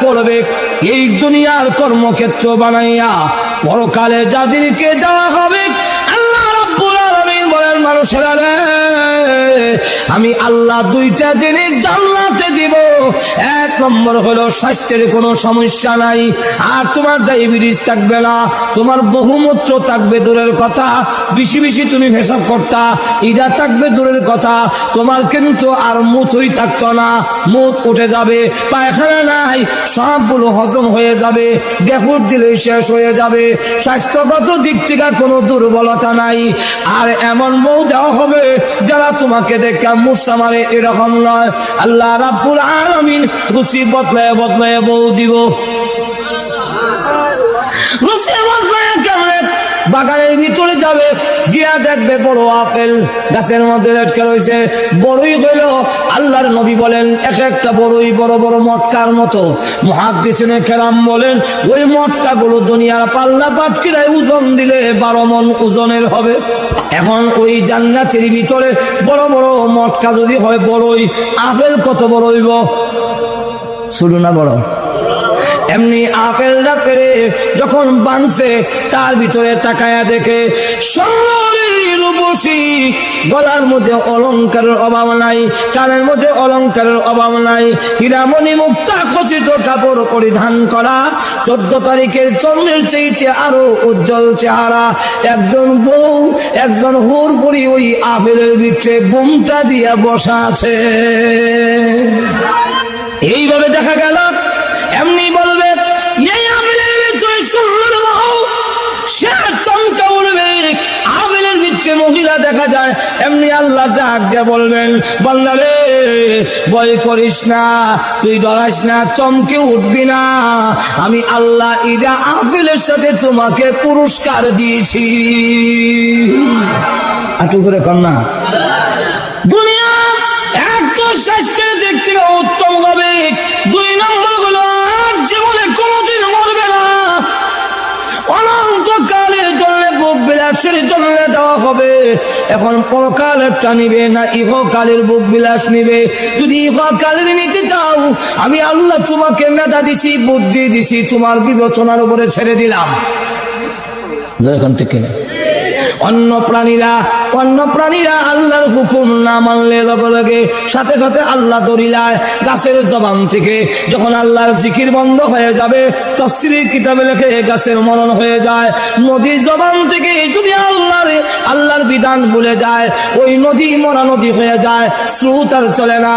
করবে এই দুনিয়ার কর্মক্ষেত্র বানাইয়া পরকালে যাদেরকে দেওয়া হবে আল্লাহ রাব্বুল আলামিন বলেন মানুষেরা রে আমি আল্লাহ দুইটা জিনিস জান্নাতে দিব। এক নম্বর হলো স্বাস্থ্যের কোনো সমস্যা নাই, আর তোমার ডায়াবেটিস থাকবে না, তোমার বহুমূত্র থাকবে দূরের কথা, বেশি বেশি তুমি পেশাব করতা ইটা থাকবে দূরের কথা, তোমার কিন্তু আর মুতই থাকতো না, মুত উঠে যাবে, পায়খানা নাই, সবগুলো হজম হয়ে যাবে, বেহুশ দিলে শেষ হয়ে যাবে, স্বাস্থ্যগত দিক থেকে কোনো দুর্বলতা নাই। আর এমন বউ দেওয়া হবে যারা তোমাকে দেখে মুসা মারে এরকম নয়, আল্লাহ রাব্বুল আলামিন রুচি বদলায় বদলায় বউ দিব। রুচি বদলায় কেমনে? বাগানের ভিতরে যাবে, গিয়া দেখবে বড় আপেল গাছের মধ্যে লটকে রয়েছে, বড়ই হইল। আল্লাহর নবী বলেন এক একটা বড়ই বড় বড় মটকার মতো। মুহাদ্দিসিনে কেরাম বলেন ওই মটকাগুলো দুনিয়ার পাল্লা পাটকিরায় ওজন দিলে 12 মণ ওজনের হবে। এখন ওই জান্নাতের ভিতরে বড় বড় মটকা যদি হয় বড়ই, আপেল কত বড় হইব? শুরু না বড়? এমনি আপেলটা পেরে যখন বানছে তার ভিতরে তাকায়া দেখে সোনার রূপসী, গলার মধ্যে অলংকারের অভাব নাই, কানের মধ্যে অলংকারের অভাব নাই, হীরামণি মুক্তা খচিত কাপড় পরিধান করা, 14 তারিখের চন্দ্রের চাইতে আরো উজ্জ্বল চেহারা একজন বউ, একজন হুরপুরি ওই আপেলের ভিতরে ঘুমটা দিয়া বসা আছে। এইভাবে দেখা গেল। এমনি বলবে এই আপেলের ভিতরে সুন্দর বউ, সে চমকা উঠবে, আপেলের ভিতরে মহিলা দেখা যায়। এমনি আল্লাহ ডাক দিয়ে বলবেন বান্দা রে ভয় করিস না, তুই ডরাস না, চমকে উঠবি না, আমি আল্লাহ ইদা আপেলের সাথে তোমাকে পুরস্কার দিয়েছি। একটু ধরে কন্যা দুনিয়া একটু স্বাস্থ্যের দিক থেকে উত্তম হবে। 2 নম্বর হলো জীবনে কোনোদিন মরবে না, অনন্তকালের জন্য বুক বিলাসের জন্য দেওয়া হবে। এখন পরকালেরটা নিবে না ইহকালের বুক বিলাস নিবে? যদি ইহকালের নিতে চাও আমি আল্লাহ তোমাকে মেধা দিছি, বুদ্ধি দিছি, তোমার বিবেচনার উপরে ছেড়ে দিলাম। এখন থেকে অন্য প্রাণীরা আল্লাহর হুকুম না মানলে লগে লগে সাথে সাথে আল্লাহ দরিলায় গাছের জবান থেকে যখন আল্লাহর জিকির বন্ধ হয়ে যাবে, তাফসীরের কিতাবে লেখে গাছের মরণ হয়ে যায়। নদীর জবান থেকে যদি আল্লাহর বিধান ভুলে যায়, ওই নদী মরা নদী হয়ে যায়, স্রোত আর চলে না।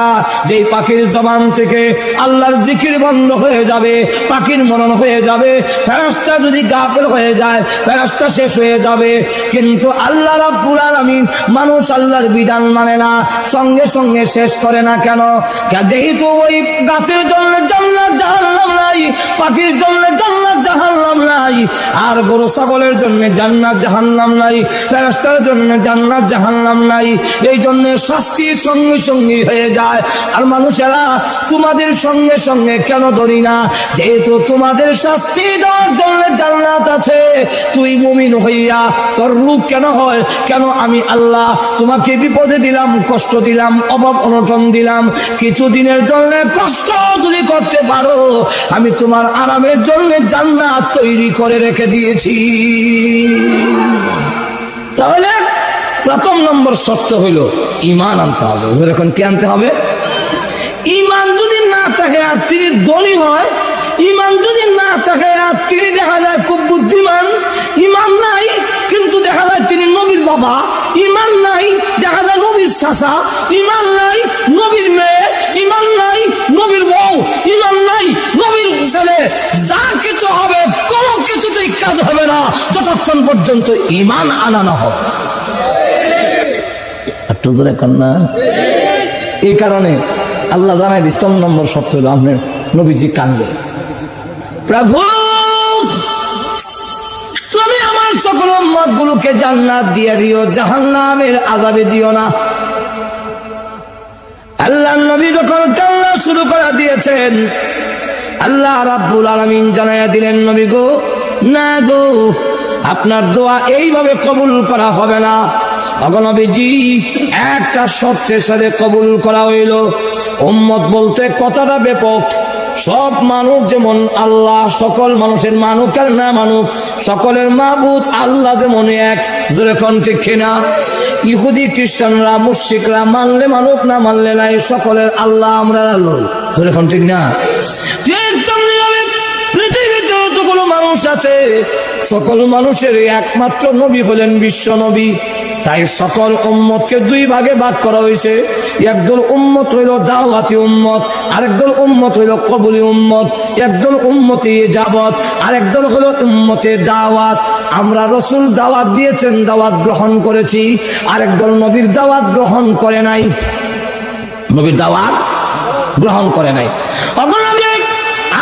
যেই পাখির জবান থেকে আল্লাহর জিকির বন্ধ হয়ে যাবে, পাখির মরণ হয়ে যাবে। ফেরেশতা যদি গাফেল হয়ে যায়, ফেরেশতা শেষ হয়ে যাবে। কিন্তু আল্লাহ রাব্বুল আলামিন মানুষ আল্লাহর বিধান মানে না, সঙ্গে সঙ্গে শেষ করে না কেন? যেহেতু ওই গাছের জন্য জান্নাত জাহান্নাম নাই, পাখির জন্য জান্নাত জাহান্নাম নাই, আর গরু ছাগলের জন্য জান্নাত জাহান্নাম নাই, ফেরেশতার জন্য জান্নাত জাহান্নাম নাই। এই জন্য শাস্তি সঙ্গে সঙ্গে হয়ে যায়। আর মানুষেরা তোমাদের সঙ্গে সঙ্গে কেন ধরি না? যেহেতু তোমাদের শাস্তি দেওয়ার জন্য জান্নাত আছে, তুই মুমিন হইয়া তোর রূপ কেন হয়? কেন আমি আল্লাহ তোমাকে বিপদে দিলাম, কষ্ট দিলাম, অভাব অনটন দিলাম, কিছুদিনের জন্য কষ্ট যদি করতে পারো আমি তোমার আরামের জন্য জান্নাত তৈরি করে রেখে দিয়েছি। তাহলে প্রথম নম্বর শর্ত হইল ঈমান আনতে হবে। এখন কি আনতে হবে? ঈমান যদি না থাকে আর তিনি ধনী হয়, ঈমান যদি না থাকে আর তিনি দেখা যায় খুব বুদ্ধিমান, ঈমান নাই কিন্তু দেখা যায় তিনি নবীর বাবা, ঈমান নাই দেখা যায় নবীর চাচা, ঈমান নাই নবীর মেয়ে, ঈমান নাই নবীর বউ, ঈমান নাই নবীর ছেলে, যা কিছু হবে কোনো কিছুতেই কাজ হবে না যতক্ষণ পর্যন্ত ঈমান আনা না হবে। একটু ধরে কন্যা। এই কারণে আল্লাহ জানাই দিস 3 নম্বর শর্ত হলো আপনার নবীজি কান্দে, প্রভু তুমি আমার সকল উম্মত গুলোকে জান্নাত দিয়ে দিও, জাহান্নামের আযাবে দিও না। আল্লাহ নবী যখন কান্না শুরু করে দিয়েছেন, আল্লাহ রাব্বুল আলামিন জানাইয়া দিলেন নবী গো, না গো, আপনার দোয়া এইভাবে কবুল করা হবে না। নবীজি একটা শর্তের সাথে কবুল করা হইল। উম্মত বলতে কথাটা ব্যাপক, সব মানুষ যেমন আল্লাহ, সকল মানুষের মানুক আর না মানুক সকলের মাবুদ আল্লাহ যেমন এক। জোরে কোন ঠিক কিনা? ইহুদি খ্রিস্টানরা মুশরিকরা মানলে মানুক না মানলে নাই, সকলের আল্লাহ আমরা লই। জোরে কোন ঠিক না? ঠিক তেমনিভাবে পৃথিবীতে যতগুলো মানুষ আছে সকল মানুষের একমাত্র নবী হলেন বিশ্ব নবী। তাই সকল উম্মতকে দুই ভাগে ভাগ করা হয়েছে। একদল উম্মত হইল দাওয়াতি উম্মত, আরেকদল উম্মত হইল কবুলি উম্মত। একদল উম্মতে ইজাবত, আরেকদল হলো উম্মতে দাওয়াত। আমরা রাসূল দাওয়াত দিয়েছেন, দাওয়াত গ্রহণ করেছি। আরেকদল নবীর দাওয়াত গ্রহণ করে নাই, নবীর দাওয়াত গ্রহণ করে নাই।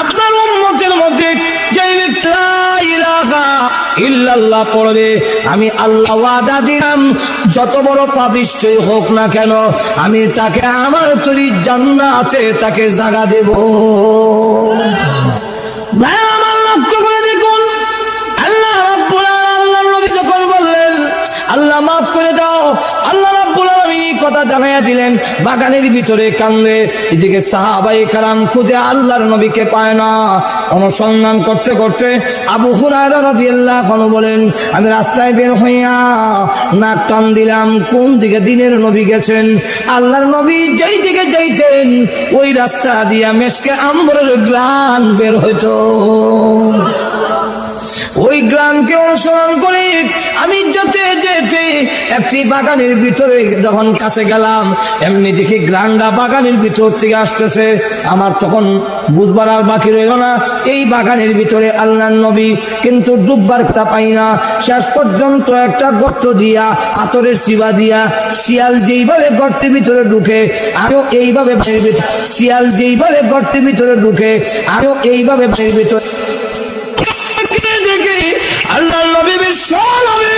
আপনার উম্মতের মধ্যে যে ব্যক্তি লা ইলাহা ইল্লাল্লাহ পড়বে, আমি আল্লাহ ওয়াদা দিলাম যত বড় পাপিষ্ঠই হোক না কেন আমি তাকে আমার তৈরি জান্নাতে তাকে জায়গা দেব। ভাই আমার লক্ষ্য করে দেখুন, আল্লাহ রাব্বুল আলামিন, আল্লাহর নবী যখন বললেন আল্লাহ মাফ করে দাও, আল্লাহ রাব্বুল আলামিন কথা জানাইয়া দিলেন। বাগানের ভিতরে কান্দে, এদিকে সাহাবায়ে কেরাম খুঁজে আল্লাহর নবীকে পায় না। অনুসন্ধান করতে করতে আবু হুরায়রা রাদিয়াল্লাহু আনহু বলেন, আমি রাস্তায় বের হইয়া নাক টান দিলাম কোন দিকে দিনের নবী গেছেন। আল্লাহর নবী যেই দিকে যাইতেন ওই রাস্তা দিয়া মেশকে আম্বরের গ্রান বের হইতো। ওই গ্রামকে অনুসরণ করে আমি যেতে যেতে একটি বাগানের ভিতরে যখন কাছে গেলাম, এমনি দেখি গ্রানটা বাগানের ভিতর থেকে আসতেছে। আমার তখন বুঝবার আর বাকি রইল না, এই বাগানের ভিতরে আল্লাহর নবী, কিন্তু ডুববার তা পাই না। শেষ পর্যন্ত একটা গর্ত দিয়া, আতরের শিবা দিয়া, শিয়াল যেইভাবে গর্তের ভিতরে ঢুকে আমিও এইভাবে শিয়াল যেইভাবে গর্তের ভিতরে ঢুকে আমিও এইভাবে ভিতরে আল্লাহ নবী বিশ্ব নবী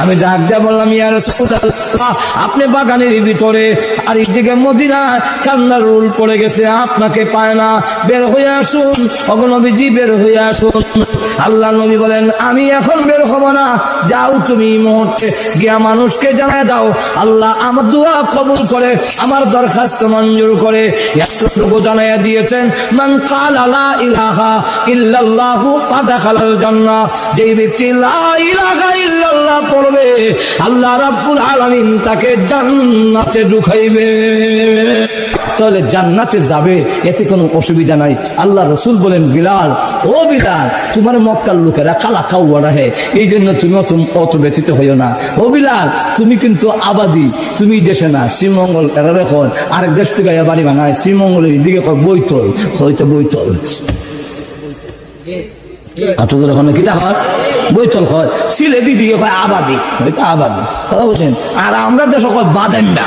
আমি ডাক দিয়ে বললাম, ইয়া রাসূলুল্লাহ আপনি বাগানের ভিতরে, আর এইদিকে মদিনা কান্নার রোল পড়ে গেছে, আপনাকে পায় না, বের হয়ে আসুন। ওগো নবীজি বের হয়ে আসুন। আল্লাহ নবী বলেন, আমি এখন বের হব না, যাও তুমি এই মুহূর্তে গিয়া মানুষকে জানায় দাও আল্লাহ আমার দোয়া কবুল করে, আমার দরখাস্ত মঞ্জুর করে। এতটুকু জানাইয়া দিয়েছেন, মান ক্বালা লা ইলাহা ইল্লাল্লাহু ফাদাখালাল জান্নাহ, যেই ব্যক্তি লা ইলাহা ইল্লাল্লাহ পড়বে আল্লাহ রাব্বুল আলামিন তাকে জান্নাতে ঢুকাইবে। তাহলে জান্নাতে যাবে, এতে কোনো অসুবিধা নাই। আল্লাহ রাসূল বলেন, বিলাল ও বিলাল, তোমার মক্কার লোকেরা কালা কাউয়া রাহে, এই জন্য তুমি অত ব্যথিত হইও না। ও বিলাল তুমি কিন্তু আবাদি, তুমি দেশে না, শ্রীমঙ্গল এরা রেখন আরেক দেশ থেকে বাড়ি ভাঙায়, শ্রীমঙ্গলের দিকে বৈতল, হয়তো বৈতল বৈতল হয়, সিলেটি দিকে হয় আবাদি, হয়তো আবাদি, কথা বলছেন। আর আমরা দেশ বাদেন না,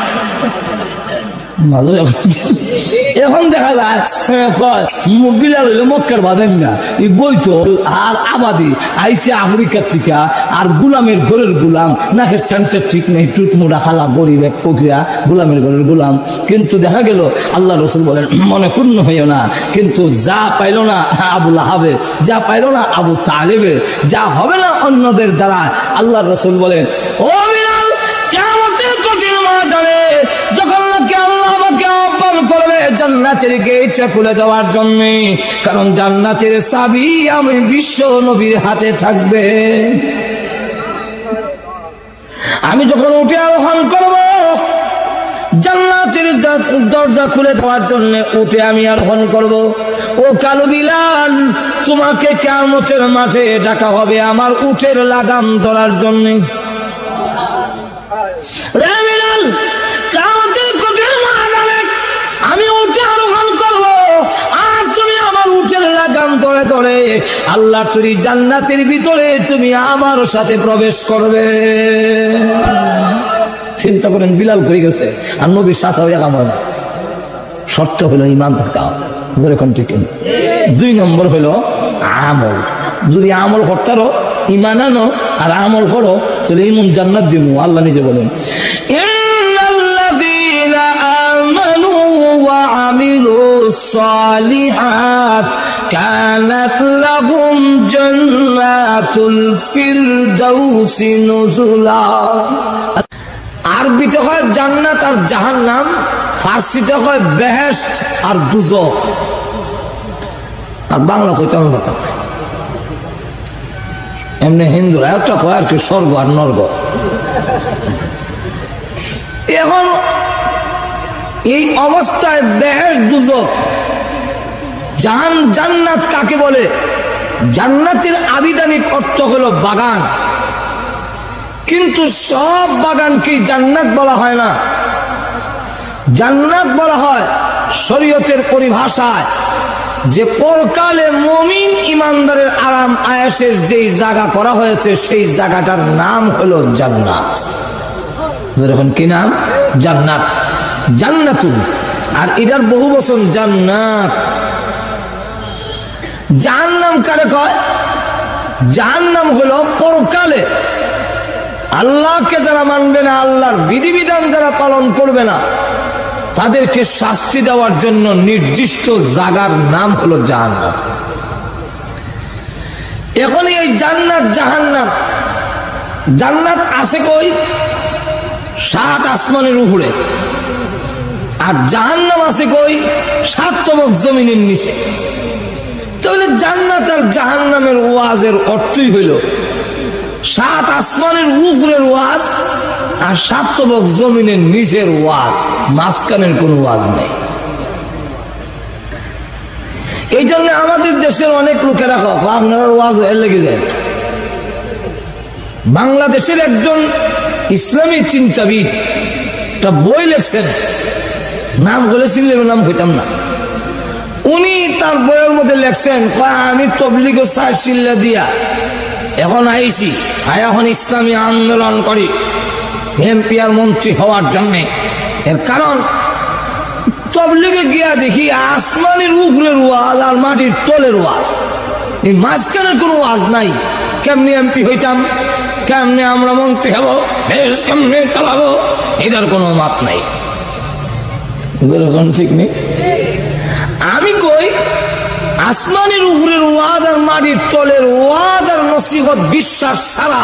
এখন দেখা যায় বিলাল হইলো মক্কার বাদেন না, এই বৈতল আর আবাদি আইসে আফ্রিকার থেকে, আর গুলামের ঘরের গুলাম, নাকের সেন্টার ঠিক নেই, টুটমুড়া খালা গরিব এক ফকিরা, গুলামের ঘরের গুলাম। কিন্তু দেখা গেল আল্লাহ রাসূল বলেন, মনে পূর্ণ হইও না, কিন্তু যা পাইল না আবু লাহাবে, যা পাইল না আবু তালেবে, যা হবে না অন্যদের দ্বারা, আল্লাহ রাসূল বলেন, ও বিলাল কিয়ামতের কঠিন ময়দানে যখন আল্লাহ আমাকে আহ্বান করবে জান্নাতের গেটটা খুলে দেওয়ার জন্য, কারণ জান্নাতের চাবি আমি বিশ্ব নবীর হাতে থাকবে। আমি যখন উঠে আরোহণ করব জান্নাতের দরজা খুলে দেওয়ার জন্য উঠে আমি আরোহণ করব, ও কালো বিলাল তোমাকে কিয়ামতের মাঠে ডাকা হবে আমার উটের লাগাম ধরার জন্য। রে বিলাল কিয়ামতের কঠিন ময়দানে আমি উঠে আরোহণ করব, আর তুমি আমার উটের লাগাম ধরে ধরে আল্লাহর তৈরি জান্নাতের ভিতরে তুমি আমার সাথে প্রবেশ করবে। চিন্তা করেন, বিলাল করে গেছে আর নবীর শাসা হইয়া কাম হয় না। শর্ত হলো ইমান থাকতে হবে। দুই নম্বর হলো আমল। যদি আমল করতে পারো, ইমান আনো আর আমল করো, তাহলে ইমন জান্নাত দিব। আল্লাহ নিজে বলেন, ইন্নাল্লাযীনা আমানু ওয়া আমিলুস সালিহাত কানাত লাহুম জান্নাতুল ফিরদাউসি নুজুলা। আরবিতে হয় জান্নাত আর জাহান্নাম, ফার্সিতে কয় বেহেশত আর দুজক, আর বাংলা কইতে আমি পারতাম না। এমনি হিন্দুরা একটা কয় আর কি স্বর্গ আর নর্গ। এখন এই অবস্থায় বেহেশত দুজক, জান্নাত কাকে বলে? জান্নাতের আবিধানিক অর্থ হলো বাগান, কিন্তু সব বাগানকে জান্নাত বলা হয় না। জান্নাত বলা হয় শরীয়তের পরিভাষায় যে পরকালে মুমিন ইমানদারের আরাম আয়েশের যেই জায়গা করা হয়েছে সেই জায়গাটার নাম হলো জান্নাত। যেরকম কি নাম? জান্নাত, জান্নাতুন। আর এটার বহু বচন জান্নাত। জাহান্নাম কারে কয়? জাহান্নাম হলো পরকালে আল্লাহকে যারা মানবে না, আল্লাহর বিধিবিধান যারা পালন করবে না, তাদেরকে শাস্তি দেওয়ার জন্য নির্দিষ্ট জায়গার নাম হলো জাহান্নাম। এখন এই জান্নাত জাহান্নাম, জান্নাত আছে কই? 7 আসমানের উপরে। আর জাহান্নাম আছে কই? 7 তবক জমিনের নিচে। তাহলে জান্নাত আর জাহান্নামের ওয়াজের অর্থই হইল 7 আসমানের উপরের ওয়াজ আর 7 তবক জমিনের নিচের ওয়াজ, মাঝখানের কোন ওয়াজ নেই। এই জন্য আমাদের দেশের অনেক লোকেরা আপনার ওয়াজ এর লেগে যায়। বাংলাদেশের একজন ইসলামী চিন্তাবিদ একটা বই লেখছেন, নাম বলেছিলেন, নাম হইতাম না। উনি তার বইয়ের মধ্যে লেখছেন, আমি তবলিগ সার চিল্লা দিয়া এখন আইছি, এখন ইসলামী আন্দোলন করি এমপি আর মন্ত্রী হওয়ার জন্য। এর কারণ তবলিগে গিয়া দেখি আসমানের উপরের ওয়াজ আর মাটির তলের ওয়াজ, এই মাঝখানের কোনো ওয়াজ নাই। কেমনি এমপি হইতাম, কেমনে আমরা মন্ত্রী হব, দেশ কেমনে চালাবো, এটার কোনো মাত নাই। ঠিক নেই। আমি কই আসমানের উপরের ওয়াজ আর মাটির তলের ওয়াজ আর নসিহত বিশ্বাস ছাড়া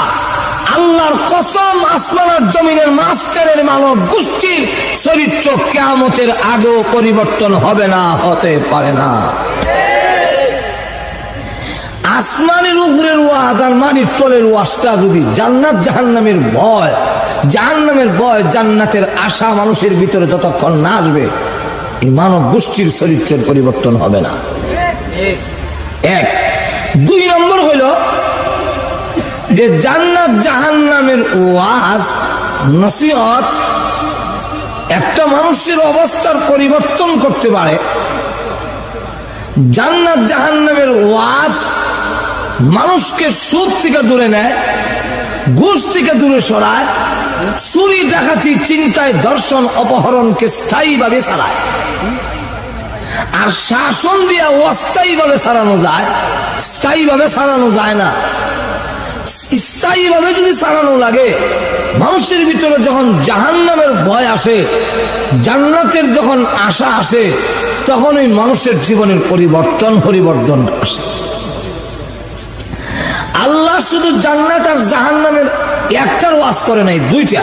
আল্লাহর কসম আসমান আর জমিনের মাঝখানের মানব গোষ্ঠীর চরিত্র কিয়ামতের আগেও পরিবর্তন হবে না, হতে পারে না। আসমানের উপরের ওয়াজ আর মাটির তলের ওয়াজটা যদি জান্নাত জাহান্নামের ভয়, জাহান্নামের ভয় জান্নাতের আশা মানুষের ভিতরে যতক্ষণ না আসবে, এই মানব গোষ্ঠীর চরিত্রের পরিবর্তন হবে না। 1 2 নম্বর হইল যে জান্নাত জাহান্নামের ওয়াজ নসিহত একটা মানুষের অবস্থার পরিবর্তন করতে পারে। জান্নাত জাহান্নামের ওয়াজ মানুষকে সুদ থেকে দূরে নেয়, ঘুষ থেকে দূরে সরায়, চুরি ডাকাতি চিন্তায় দর্শন অপহরণকে স্থায়ীভাবে ছাড়ায়। আর শাসন দিয়ে অস্থায়ীভাবে ছাড়ানো যায়, স্থায়ীভাবে ছাড়ানো যায় না। স্থায়ীভাবে যদি ছাড়ানো লাগে, মানুষের ভিতরে যখন জাহান্নামের ভয় আসে, জান্নাতের যখন আশা আসে, তখন ওই মানুষের জীবনের পরিবর্তন আসে। আল্লাহ শুধু জান্নাত আর জাহান্নামের একটার ওয়াজ করে নাই, 2টা।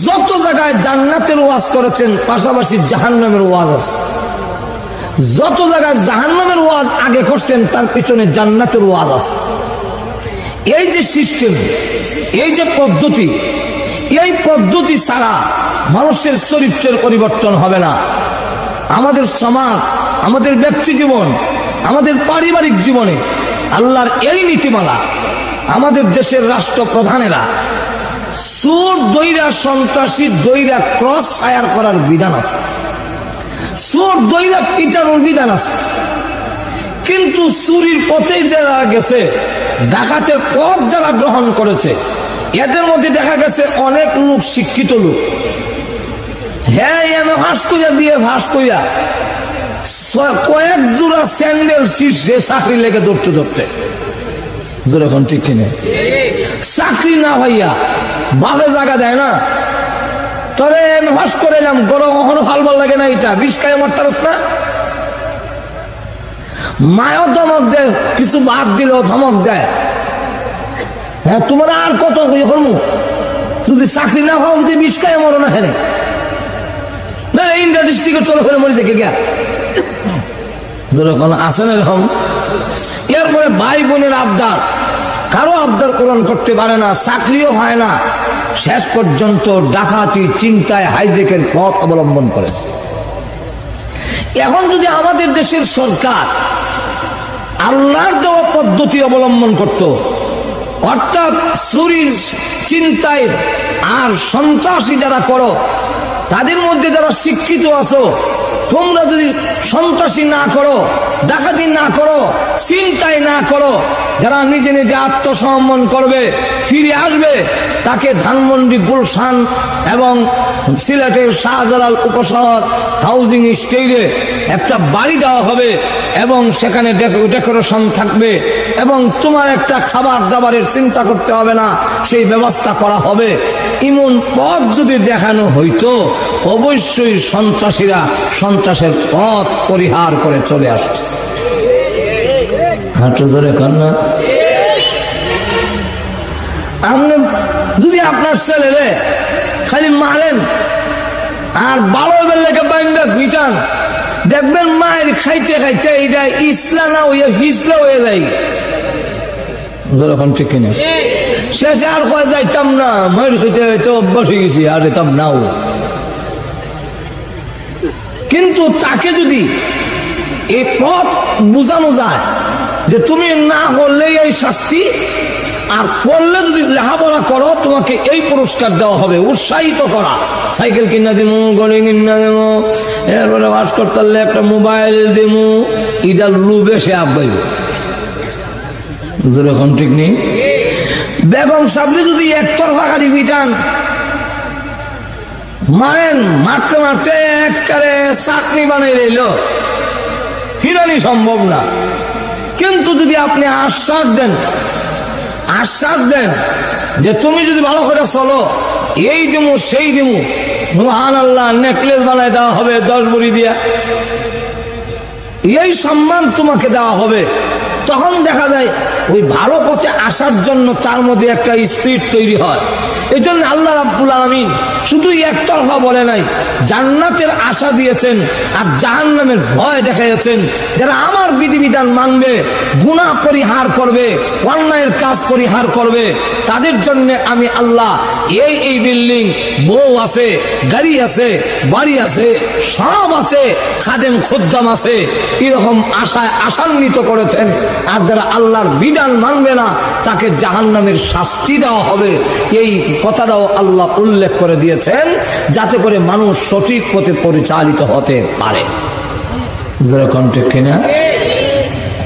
যত জায়গায় জান্নাতের ওয়াজ করেছেন পাশাপাশি জাহান্নামের ওয়াজ আছে। যত জায়গায় জাহান্নামের ওয়াজ আগে করছেন তার পিছনে জান্নাতের ওয়াজ আছে। এই যে সিস্টেম, এই যে পদ্ধতি, এই পদ্ধতি ছাড়া মানুষের চরিত্রের পরিবর্তন হবে না। আমাদের সমাজ, আমাদের ব্যক্তি জীবন, আমাদের পারিবারিক জীবনে আল্লাহর এই নীতিমালা, আমাদের দেশের রাষ্ট্রপ্রধানেরা চোর দইরা, সন্ত্রাসী দইরা ক্রস ফায়ার করার বিধান আছে, চোর দইরা পিটানোর বিধান আছে। কিন্তু চুরির পথে যারা গেছে, ডাকাতের পথ যারা গ্রহণ করেছে, এদের মধ্যে দেখা গেছে অনেক লোক শিক্ষিত লোক। হ্যাঁ, এনে ভাস করিয়া দিয়ে ভাস করিয়া কয়েক জোড়া স্যান্ডেল শীর্ষে চাকরি লেগে ধরতে ধরতে, যেরকম ঠিক কিনে চাকরি না ভাইয়া ভালো জায়গা দেয় না। তবে ভাস করে এলাম, গরম কখনো ভাল লাগে না, এটা বিষ খায় আমার তারস না। মায়ও ধমক দেয়, কিছু বাদ দিলেও ধমক দেয়। হ্যাঁ, তোমার আর কত করবো, যদি চাকরি না পাও যদি বিষ খায় মরো না। হেনে না, এই লিপস্টিকের চলে করে মরে দেখে গিয়া যখন আসেন এরকম। এরপরে ভাই বোনের আবদার, কারো আবদার পূরণ করতে পারে না, চাকরিও হয় না, শেষ পর্যন্ত ডাকাতি, চিন্তায়, হাইজেকের পথ অবলম্বন করেছে। এখন যদি আমাদের দেশের সরকার আল্লাহর দেওয়া পদ্ধতি অবলম্বন করত, অর্থাৎ চুরি, চিন্তায় আর সন্ত্রাসী যারা করো তাদের মধ্যে যারা শিক্ষিত আছো, তোমরা যদি সন্ত্রাসী না করো, ডাকাতি না করো, চিন্তায় না করো, যারা নিজে নিজে আত্মসমর্পণ করবে, ফিরে আসবে, তাকে ধানমন্ডি, গুলশান এবং সিলেটের শাহজালাল উপশহর হাউজিং স্টেটে একটা বাড়ি দেওয়া হবে এবং সেখানে ডেকোরেশন থাকবে এবং তোমার একটা খাবার দাবারের চিন্তা করতে হবে না, সেই ব্যবস্থা করা হবে। এমন পথ যদি দেখানো হইতো, অবশ্যই সন্ত্রাসীরা সন্ত্রাসের পথ পরিহার করে চলে আসছে। হাঁটু ধরে কন্যা, আপনি যদি আপনার ছেলেরে খালি মারেন আর বারো বেলাকে বাইন্দা পিটান, দেখবেন মায়ের খাইতে খাইতে এটা ইসলা না হইয়া ফিসলা হয়ে যায়। যখন ঠিক কিনা শেষে আর কয় যাইতাম না, মায়ের খাইতে খাইতে অভ্যাস হয়ে গেছি, আর যেতাম নাও। কিন্তু তাকে যদি এই পথ বুঝানো যায় যে তুমি না করলে এই শাস্তি, আর করলে যদি লেখাপড়া করো তোমাকে এই পুরস্কার দেওয়া হবে, উৎসাহিত করা, সাইকেল কিনা দিমু, গড়ি কিনা দেবো, এরপরে ওয়াশ করতে পারলে একটা মোবাইল দিমু, এটা লুবে সে আব্বাইব। এখন ঠিক নেই। বেগম সাবরি যদি একতরফা গাড়ি পিটান, মারেন, মারতে মারতে একবারে চাটনি বানিয়ে দিল, ফিরানি সম্ভব না। কিন্তু যদি আপনি আশ্বাস দেন যে তুমি যদি ভালো করে চলো, এই দিমু সেই দিমু, সুবহানাল্লাহ, নেকলেস বানায় দেওয়া হবে 10 ভরি দিয়া, এই সম্মান তোমাকে দেওয়া হবে, তখন দেখা যায় ওই ভালো পথে আসার জন্য তার মধ্যে একটা স্পিড তৈরি হয়। এই জন্য আল্লাহ রাব্বুল আলামিন শুধু একতরফা বলে নাই, জান্নাতের আশা দিয়েছেন আর জাহান্নামের ভয় দেখাইছেন। যারা আমার বিধিবিধান মানবে, গুনাহ পরিহার করবে, অন্যায়ের কাজ পরিহার করবে, তাদের জন্য আমি আল্লাহ এই বিল্ডিং, বউ আছে, গাড়ি আছে, বাড়ি আছে, সব আছে, খাদেম খুদ্দাম আছে, এরকম আশায় আশান্বিত করেছেন। আর যারা আল্লাহর বিধান মানবে না, তাকে জাহান্নামের শাস্তি দেওয়া হবে। এই কথাটাও আল্লাহ উল্লেখ করে দিয়েছেন, যাতে করে মানুষ সঠিক পথে পরিচালিত হতে পারে। যেরকম ঠিক কিনা?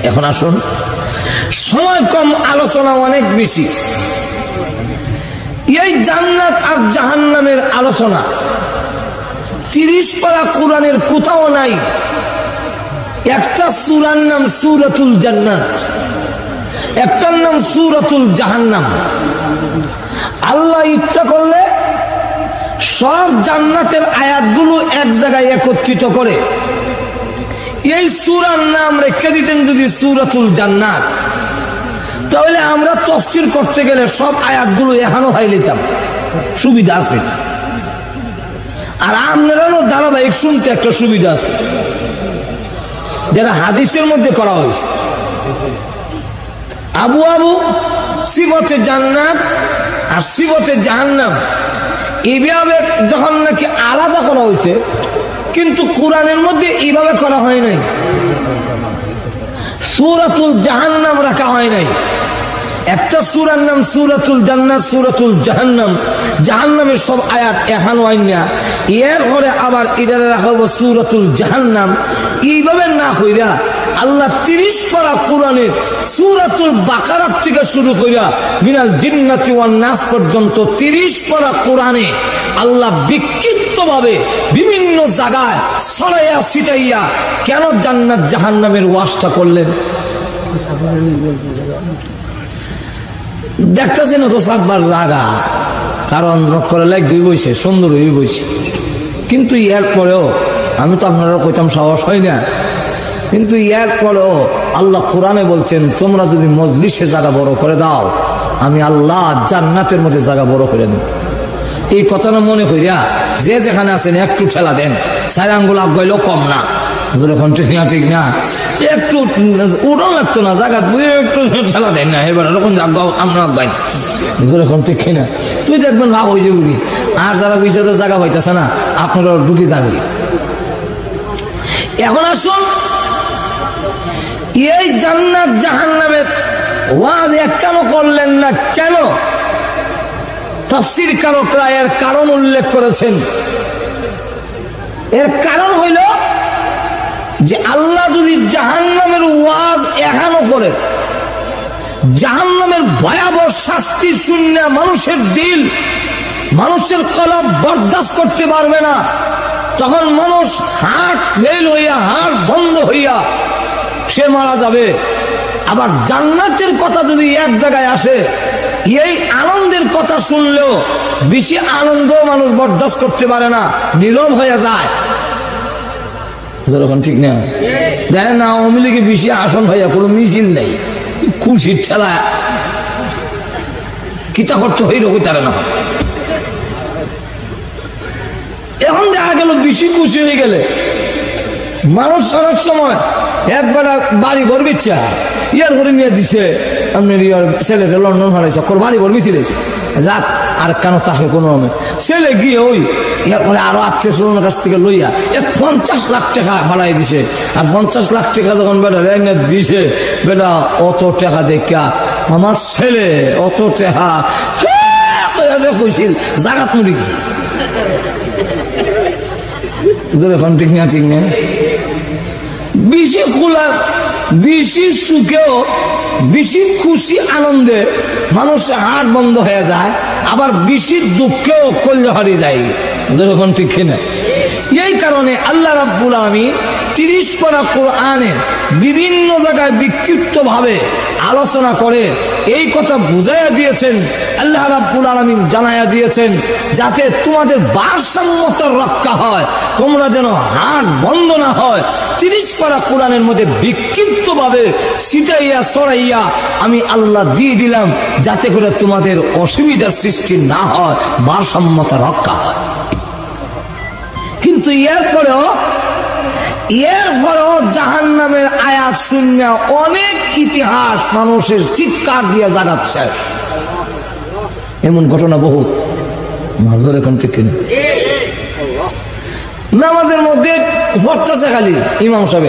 এখন আসুন, সময় কম, আলোচনা অনেক বেশি। এই জান্নাত আর জাহান্নামের আলোচনা 30 পারা কোরআনের কোথাও নাই। একটা সূরার নাম সূরাতুল জান্নাত, একটার নাম সূরাতুল জাহান্নাম। আল্লাহ ইচ্ছা করলে সব জান্নাতের আয়াতগুলো এক জায়গায় একত্রিত করে এই সূরার নাম রেখে দিতেন যদি সূরাতুল জান্নাত, তাহলে আমরা তাফসীর করতে গেলে সব আয়াতগুলো এখানেও পাই নিতাম, সুবিধা আছে। আর আপনারাও ধারাবাহিক শুনতে একটা সুবিধা আছে, যেটা হাদিসের মধ্যে করা হয়েছে। আবু সিফতে জান্নাত আর সিফতে জাহান্নাম এইভাবে যখন নাকি আলাদা করা হয়েছে, কিন্তু কোরআনের মধ্যে এইভাবে করা হয় নাই। সূরাতুল জাহান্নাম রাখা হয় নাই। একটা সূরার নাম সূরাতুল জান্নাত, সূরাতুল জাহান্নাম, জাহান্নামের সব আয়াত এখানে হয় না। এরপরে আবার ইদারে রাখা হবো সূরাতুল জাহান্নাম। এইভাবে না হইরা আল্লাহ 30 পারা কোরআনের সূরাতুল বাকারা থেকে শুরু কইরা মিনাল জিন্নাতি ওয়ান নাস পর্যন্ত 30 পারা কোরআনে আল্লাহ বিক্ষিপ্তভাবে বিভিন্ন জায়গায় ছড়াইয়া ছিটাইয়া কেন জান্নাত জাহান্নামের ওয়াজটা করলেন? দেখতেছেন তো সাতবার জায়গা, কারণ করে লাগবে বইছে, সুন্দর হয়ে বইছে। কিন্তু এর পরেও আমি তো আপনারা কইতাম সাহস হয় না, কিন্তু এর পরেও আল্লাহ কোরআনে বলছেন, তোমরা যদি মজলিসে জায়গা বড় করে দাও, আমি আল্লাহ জান্নাতের মধ্যে জায়গা বড় করে দেব। এই কথাটা মনে করিয়া যে যেখানে আছেন একটু ঠেলা দেন, 4 আঙ্গুল আগাইলেও কম না। যখন ঠিক না একটু উড়ন লাগতো না, জায়গা একটু ঠেলা দেন না, এবার যখন আমরা আগাই যখন ঠিক না তুই দেখবেন ভাগ হয়ে যাবি। আর যারা বিষয়তে জায়গা পাইতেছে না আপনারা ঢুকে যাবে। এখন আসুন এই জান্নাত জাহান্নামের ওয়াজ কেন করলেন না, কেন? তাফসীর কারকরা এর কারণ উল্লেখ করেছেন। এর কারণ হইল যে আল্লাহ যদি জাহান্নামের ওয়াজ এখানো করে, জাহান্নামের ভয়াবহ শাস্তি শুনে মানুষের দিল, মানুষের কলব বরদাস্ত করতে পারবে না, তখন মানুষ হার্ট ফেল হইয়া, হার্ট বন্ধ হইয়া সে মারা যাবে। আবার জান্নাতের কথা যদি এক জায়গায় আসে, এই আনন্দের কথা শুনলেও বেশি আনন্দ মানুষ বরদাস্ত করতে পারে না, নীরব হয়ে যায়। যখন ঠিক না দেখেন না, আওয়ামী লীগে বেশি আসন ভাইয়া কোনো মিছিল নেই, খুশির ঠেলা কিতা করতে হইল তারা না। এখন দেখা গেল বেশি খুশি হয়ে গেলে মানুষ অনেক সময় একবার বাড়ি ঘর বিচ্ছা ইয়ার করে নিয়ে দিছে, আপনার ইয়ার ছেলেটা লন্ডন হারাইছে, বাড়ি ঘর বিছিলে যাক আর কেন তাকে কোনো ছেলে গিয়ে ওই এরপরে আরো আত্মীয়-স্বজনের কাছ থেকে লইয়া 50 লাখ টাকা হারাই দিছে। আর 50 লাখ টাকা যখন বেটা রেনে দিছে, বেটা অত টাকা দেখা আমার ছেলে অত টাকা খুশিল জাগাত মরি গেছে। ঠিক না ঠিক না, বেশি খোলা, বেশি সুখেও, বেশি খুশি আনন্দে মানুষের হাট বন্ধ হয়ে যায়, আবার বেশি দুঃখেও কল্য হারিয়ে যায়। যেরকম ঠিক না, এই কারণে আল্লাহ রাব্বুল আলামিন 30 পারা কোরআনে বিভিন্ন জায়গায় বিক্ষিপ্ত ভাবে আলোচনা করে এই কথা বুঝাইয়া দিয়েছেন। আল্লাহ রাব্বুল আলামিন জানাইয়া দিয়েছেন যাতে তোমাদের ভারসাম্যতা রক্ষা হয়, তোমরা যেন হাট বন্ধ না হয়। 30 পারা কোরআনের মধ্যে বিক্ষিপ্ত ভাবে ছিটাইয়া ছড়াইয়া আমি আল্লাহ দিয়ে দিলাম, যাতে করে তোমাদের অসুবিধার সৃষ্টি না হয়, ভারসাম্যতা রক্ষা হয়। কিন্তু এরপরেও জাহান্নামের আয়াত শূন্য অনেক ইতিহাস মানুষের চিৎকার দিয়ে জাগাত শেষ। এমন ঘটনা বহুত মাজর এখন ঠিক কিনা। নামাজের মধ্যে পড়তেছে খালি ইমাম সাহেব,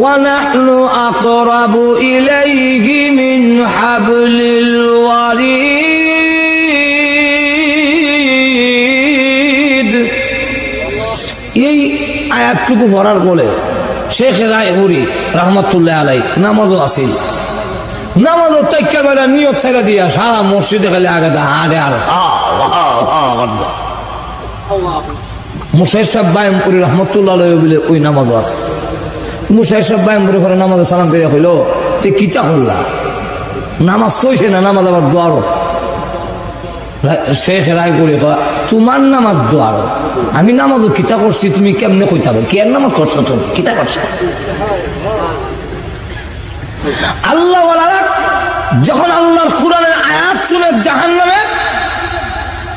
ওয়া নাহনু আকরাবু ইলাইহি মিন হাবলিল ওয়ারিদ। এই আয়াতটুকু পড়ার পরে শেখ রায়পুরি রহমতুল্লাহ আলাই নামাজও আসিল, নামাজও তাইকা বেলা নিয়ত ছেড়ে দিয়া সারা মসজিদে খালি আগে হাড়ে আর মুসাইর সাহেব বায়ামপুরি রহমতুল্লাহ আলাই বলে ওই নামাজও আছে। মুসাইর সাহেব বায়ামপুরি ঘরে নামাজে সালাম করে হইল, তুই কিতা করলা? নামাজ কইছে না, নামাজ আবার দোয়ারও। শেখ রায়পুরি তোমার নামাজ দোয়ারও, আমি নামাজও কিতা করছি, তুমি কেমনে কই থাকো? কি আর নামাজ করছো? তুমি কিতা করছো? আল্লাহ যখন আল্লাহর কোরআনের আয়াত শুনে জাহান্নামে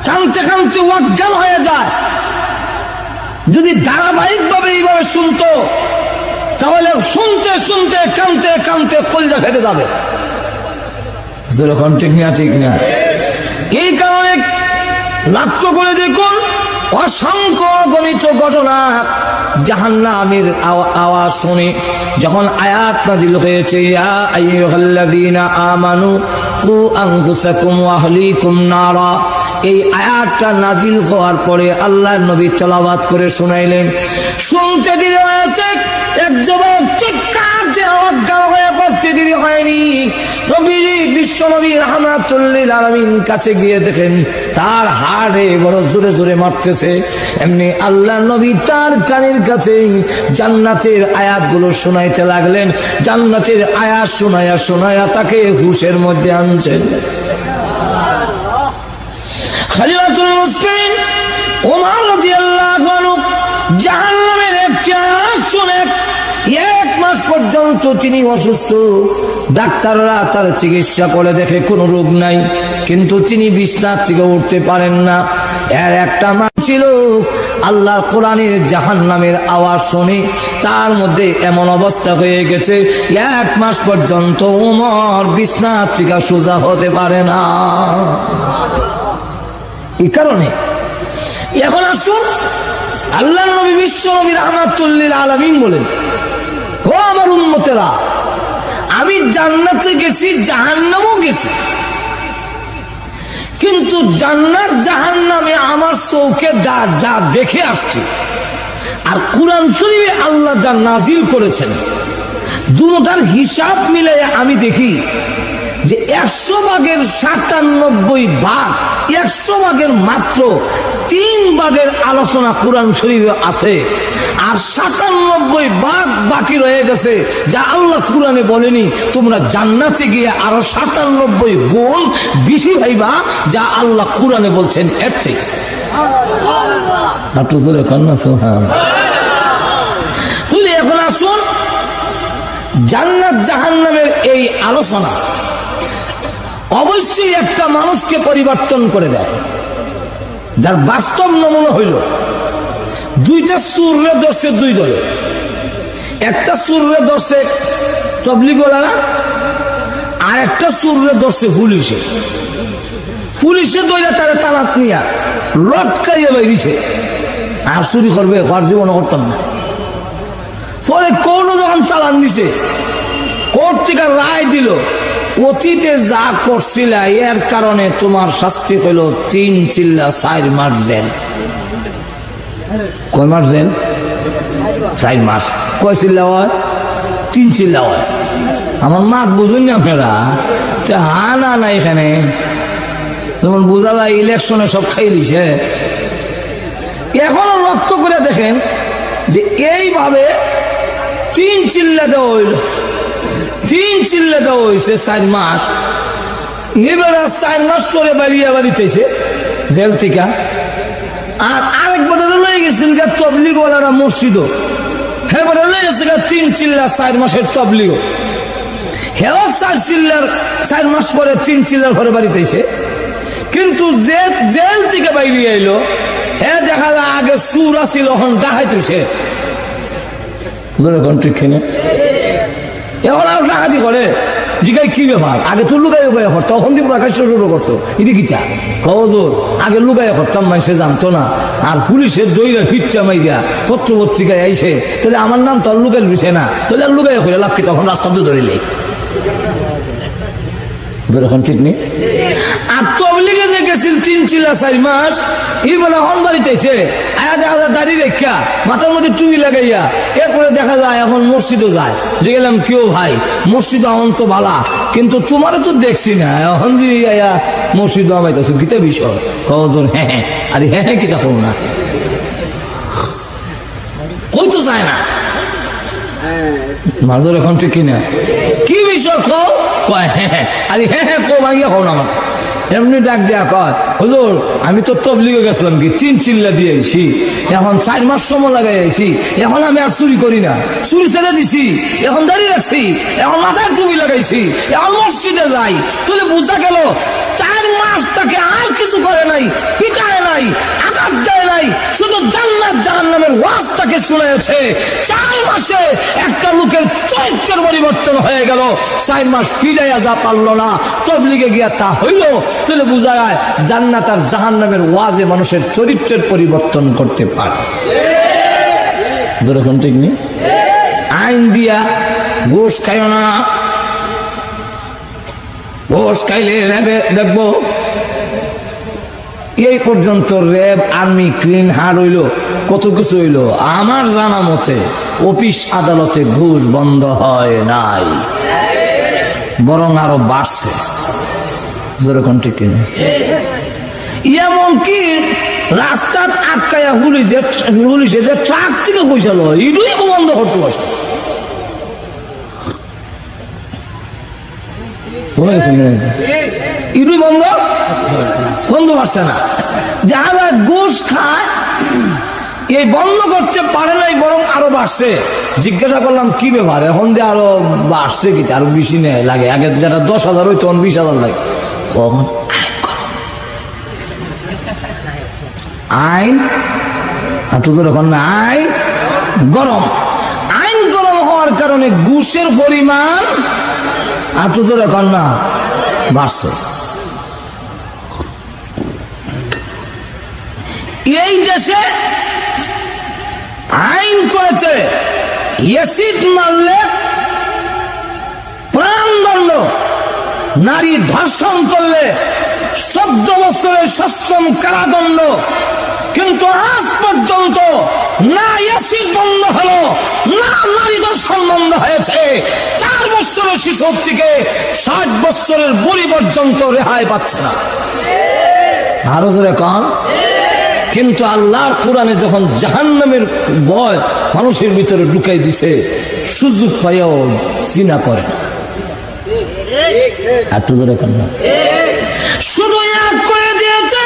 কানতে কানতে অজ্ঞান হয়ে যায়, যদি ধারাবাহিক ভাবে এইভাবে শুনতো তাহলে শুনতে শুনতে কানতে কানতে কলজা ফেটে যাবে। যেরকম ঠিক না ঠিক না। এই কারণে লক্ষ্য করে দেখুন অসংখ্য গণিত ঘটনা জাহান্নামের আওয়াজ শুনে যখন আয়াত নাযিল হয়েছে, ইয়া আইয়ুহাল্লাযীনা আমানু কু আনফুসাকুম ওয়া আহলিকুম নারা, এই আয়াতটা নাযিল হওয়ার পরে আল্লাহর নবী তেলাওয়াত করে শুনাইলেন। শুনতে দেরি হয়েছে, এক যুবক চিৎকার দিয়ে অজ্ঞান হয়ে পড়তে দেরি হয়নি। নবী বিশ্বনবী রাহমাতুল লিল আলামিন কাছে গিয়ে দেখেন তার হাড়ে বড় জোরে জোরে মারতেছে। এমনি আল্লাহর নবী তার কানের কাছে জান্নাতের আয়াতগুলো শোনাইতে লাগলেন। জান্নাতের আয়াত শোনায়া শোনায়া তাকে হুশের মধ্যে আনছেন। খলিফাতুল মুসলিমিন ওমর রাদিয়াল্লাহু আনহু জাহান্নামের একটি আয়াত শুনে 1 মাস পর্যন্ত তিনি অসুস্থ। ডাক্তাররা তার চিকিৎসা করে দেখে কোনো রোগ নাই, কিন্তু তিনি বিছনা থেকে উঠতে পারেন না। এর একটা মানুষ ছিল আল্লাহ কোরআনের জাহান্নামের আওয়াজ শুনে তার মধ্যে এমন অবস্থা হয়ে গেছে 1 মাস পর্যন্ত ওমর বিছনা থেকে সোজা হতে পারে না। এই কারণে এখন আসুন আল্লাহ নবী বিশ্ব নবী রাহমাতুল লিল আলামিন বলেন, ও আমার উম্মতেরা, আমি জান্নাতে গেছি জাহান্নামও গেছি, কিন্তু জান্নাত জাহান্নামে আমার চোখে যা দেখে আসছি আর কোরআন শরীফে আল্লাহ যা নাজিল করেছেন দুটোটার হিসাব মিলে আমি দেখি যে 100 ভাগের 97 ভাগ, 100 ভাগের মাত্র 3 ভাগের আলোচনা কোরআন শরীফে আছে, আর 97 ভাগ বাকি রয়ে গেছে যা আল্লাহ কোরআনে বলেনি। তোমরা জান্নাতে গিয়ে আরো 97 গুণ বেশি পাইবা যা আল্লাহ কোরআনে বলছেন এর থেকে। তুই এখন আসুন জান্নাত জাহান্নামের এই আলোচনা অবশ্যই একটা মানুষকে পরিবর্তন করে দেয়, যার বাস্তব নমুনা হইল 2টা সুররে ধরছে 2 দলে। একটা সুররে ধরছে তবলিগওয়ালারা, আর একটা সুররে ধরছে পুলিশে। পুলিশে দইরা তারা তালাত নিয়া লটকাইয়া বাইরিছে, আর চুরি করবে ঘর জীবন করতাম না। পরে কোন যখন চালান দিছে, কোর্ট থেকে রায় দিল অতীতে যা করছিল এর কারণে তোমার শাস্তি হইল 3 চিল্লা 4 মাস জেল। কয় মাস জেল? 4 মাস। কয় চিল্লা হয়? 3 চিল্লা হয়। আমার মাত বুঝুন না আপনারা, হা না এখানে যেমন বোঝা যায় ইলেকশনে সব খাই দিছে। এখনো লক্ষ্য করে দেখেন যে এইভাবে 3 চিল্লা দেওয়া হইল, 3 চিল্লা দেওয়া হয়েছে 4 মাস। এবার 4 মাস পরে বাড়িতেছে জেল থেকে। আর আরেকবার লয়ে গেছিল তবলিগওয়ালারা মসজিদও, হ্যাঁ লয়ে গেছে 3 চিল্লা 4 মাসের তবলিগ। হ্যাঁ 4 চিল্লার 4 মাস পরে 3 চিল্লার ঘরে বাড়িতেছে, কিন্তু জেল থেকে বাইরে আইলো হ্যাঁ দেখা যায় আগে সুর আসিল এখন ডাকাইতেছে। ঠিক কিনা? এখন আর ডাকাতি করে জিগাই কি ব্যাপার? আগে তো লুকাই লুকাই করতো, তখন দিয়ে প্রকাশ শুরু করছো। ইদি কিটা কজোর আগে লুকাই করতাম, সে জানতো না। আর পুলিশের দইরা হিটটা মাইয়া পত্র পত্রিকায় আইছে, তাহলে আমার নাম তো আর লুকাই লুছে না, তাহলে আর লুকাই করে লাভ কি? তখন রাস্তাতে ধরিলে এখন ঠিক নেই। আর তবলিগে যে গেছিল 3 চিল্লা 4 মাস, এই বলে হন বাড়িতেছে দাঁড়িয়ে রেখা মাথার মধ্যে টুপি লাগাইয়া। এরপরে দেখা যায় এখন মসজিদও যায়। যে গেলাম কেউ ভাই মসজিদ এখন তো ভালা, কিন্তু তোমারও তো দেখছি না এখন যে মসজিদ আমাইতেছ গীতা বিষয় কজন। হ্যাঁ আরে হ্যাঁ কিতা কর না, কই তো যায় না মাজর এখন ঠিক কিনা? কি বিষয় কয়? হ্যাঁ আরে হ্যাঁ কো ভাঙিয়া হও না। আমার এমনি ডাক দেয়া কয়, হুজুর আমি তো তবলিগে গেছিলাম কি 3 চিল্লা দিয়ে আইছি, এখন 4 মাস সময় লাগাই আইছি, এখন আমি আর চুরি করি না, চুরি ছেড়ে দিছি, এখন দাঁড়িয়ে রাখছি, এখন মাথায় টুপি লাগাইছি, এখন মসজিদে যাই। তাহলে বোঝা গেল 4 মাস তাকে আর কিছু করে নাই, পিটায় নাই, আঘাত দেয় নাই, শুধু জান্নাত জাহান্নামের ওয়াজ তাকে শুনেছে। 4 মাসে একটা লোকের চরিত্রের পরিবর্তন হয়ে গেল। 4 মাস ফিরাইয়া যা পারলো না, তবলিগে গিয়া তা হইল। তাহলে বোঝা যায় জান্নাত আর জাহান্নামের ওয়াজে মানুষের চরিত্রের পরিবর্তন করতে পারে। যেরকম ঠিক নেই আইন দিয়া ঘুষ খাইও না, ঘুষ খাইলে দেখবো এই পর্যন্ত র্যাব আর্মি ক্লিন হার হইল, কত কিছু হইল। আমার জানা মতে অফিস আদালতে ঘুষ বন্ধ হয় নাই, বরং আরো বাড়ছে। যেরকম ঠিক কিনা? এমনকি রাস্তার আটকায়া পুলিশে যে ট্রাক থেকে পয়সা লয় এটাই বন্ধ করতে বসে। ইডুই বন্ধ করছে না। যারা ঘুষ খায় এই বন্ধ করতে পারে নাই, বরং আরো বাড়ছে। জিজ্ঞাসা করলাম কি ব্যাপার, এখন যে আরো বাড়ছে কি? আরো বেশি নেই লাগে, আগে যারা 10,000 হইতো 20,000 লাগে। কখন আইন এখন না আইন গরম। আইন গরম হওয়ার কারণে ঘুষের পরিমাণ এখন না বাড়ছে। এই দেশে আইন করেছে এসিড মারলে প্রাণদণ্ড, নারী ধর্ষণ করলে 14 বছরের সশ্রম কারাদণ্ড। কিন্তু আজ পর্যন্ত না এসিড বন্ধ হলো, না নারী ধর্ষণ বন্ধ হয়েছে। 4 বছরের শিশু থেকে 60 বছরের বুড়ি পর্যন্ত রেহাই পাচ্ছে না। আরো জোরে কন। কিন্তু আল্লাহর কোরআনে যখন জাহান্নামের ভয় মানুষের ভিতরে ঢুকাই দিছে, সুযোগ পাইও জিনা করে না। শুধু ইয়াদ করে দিয়েছে,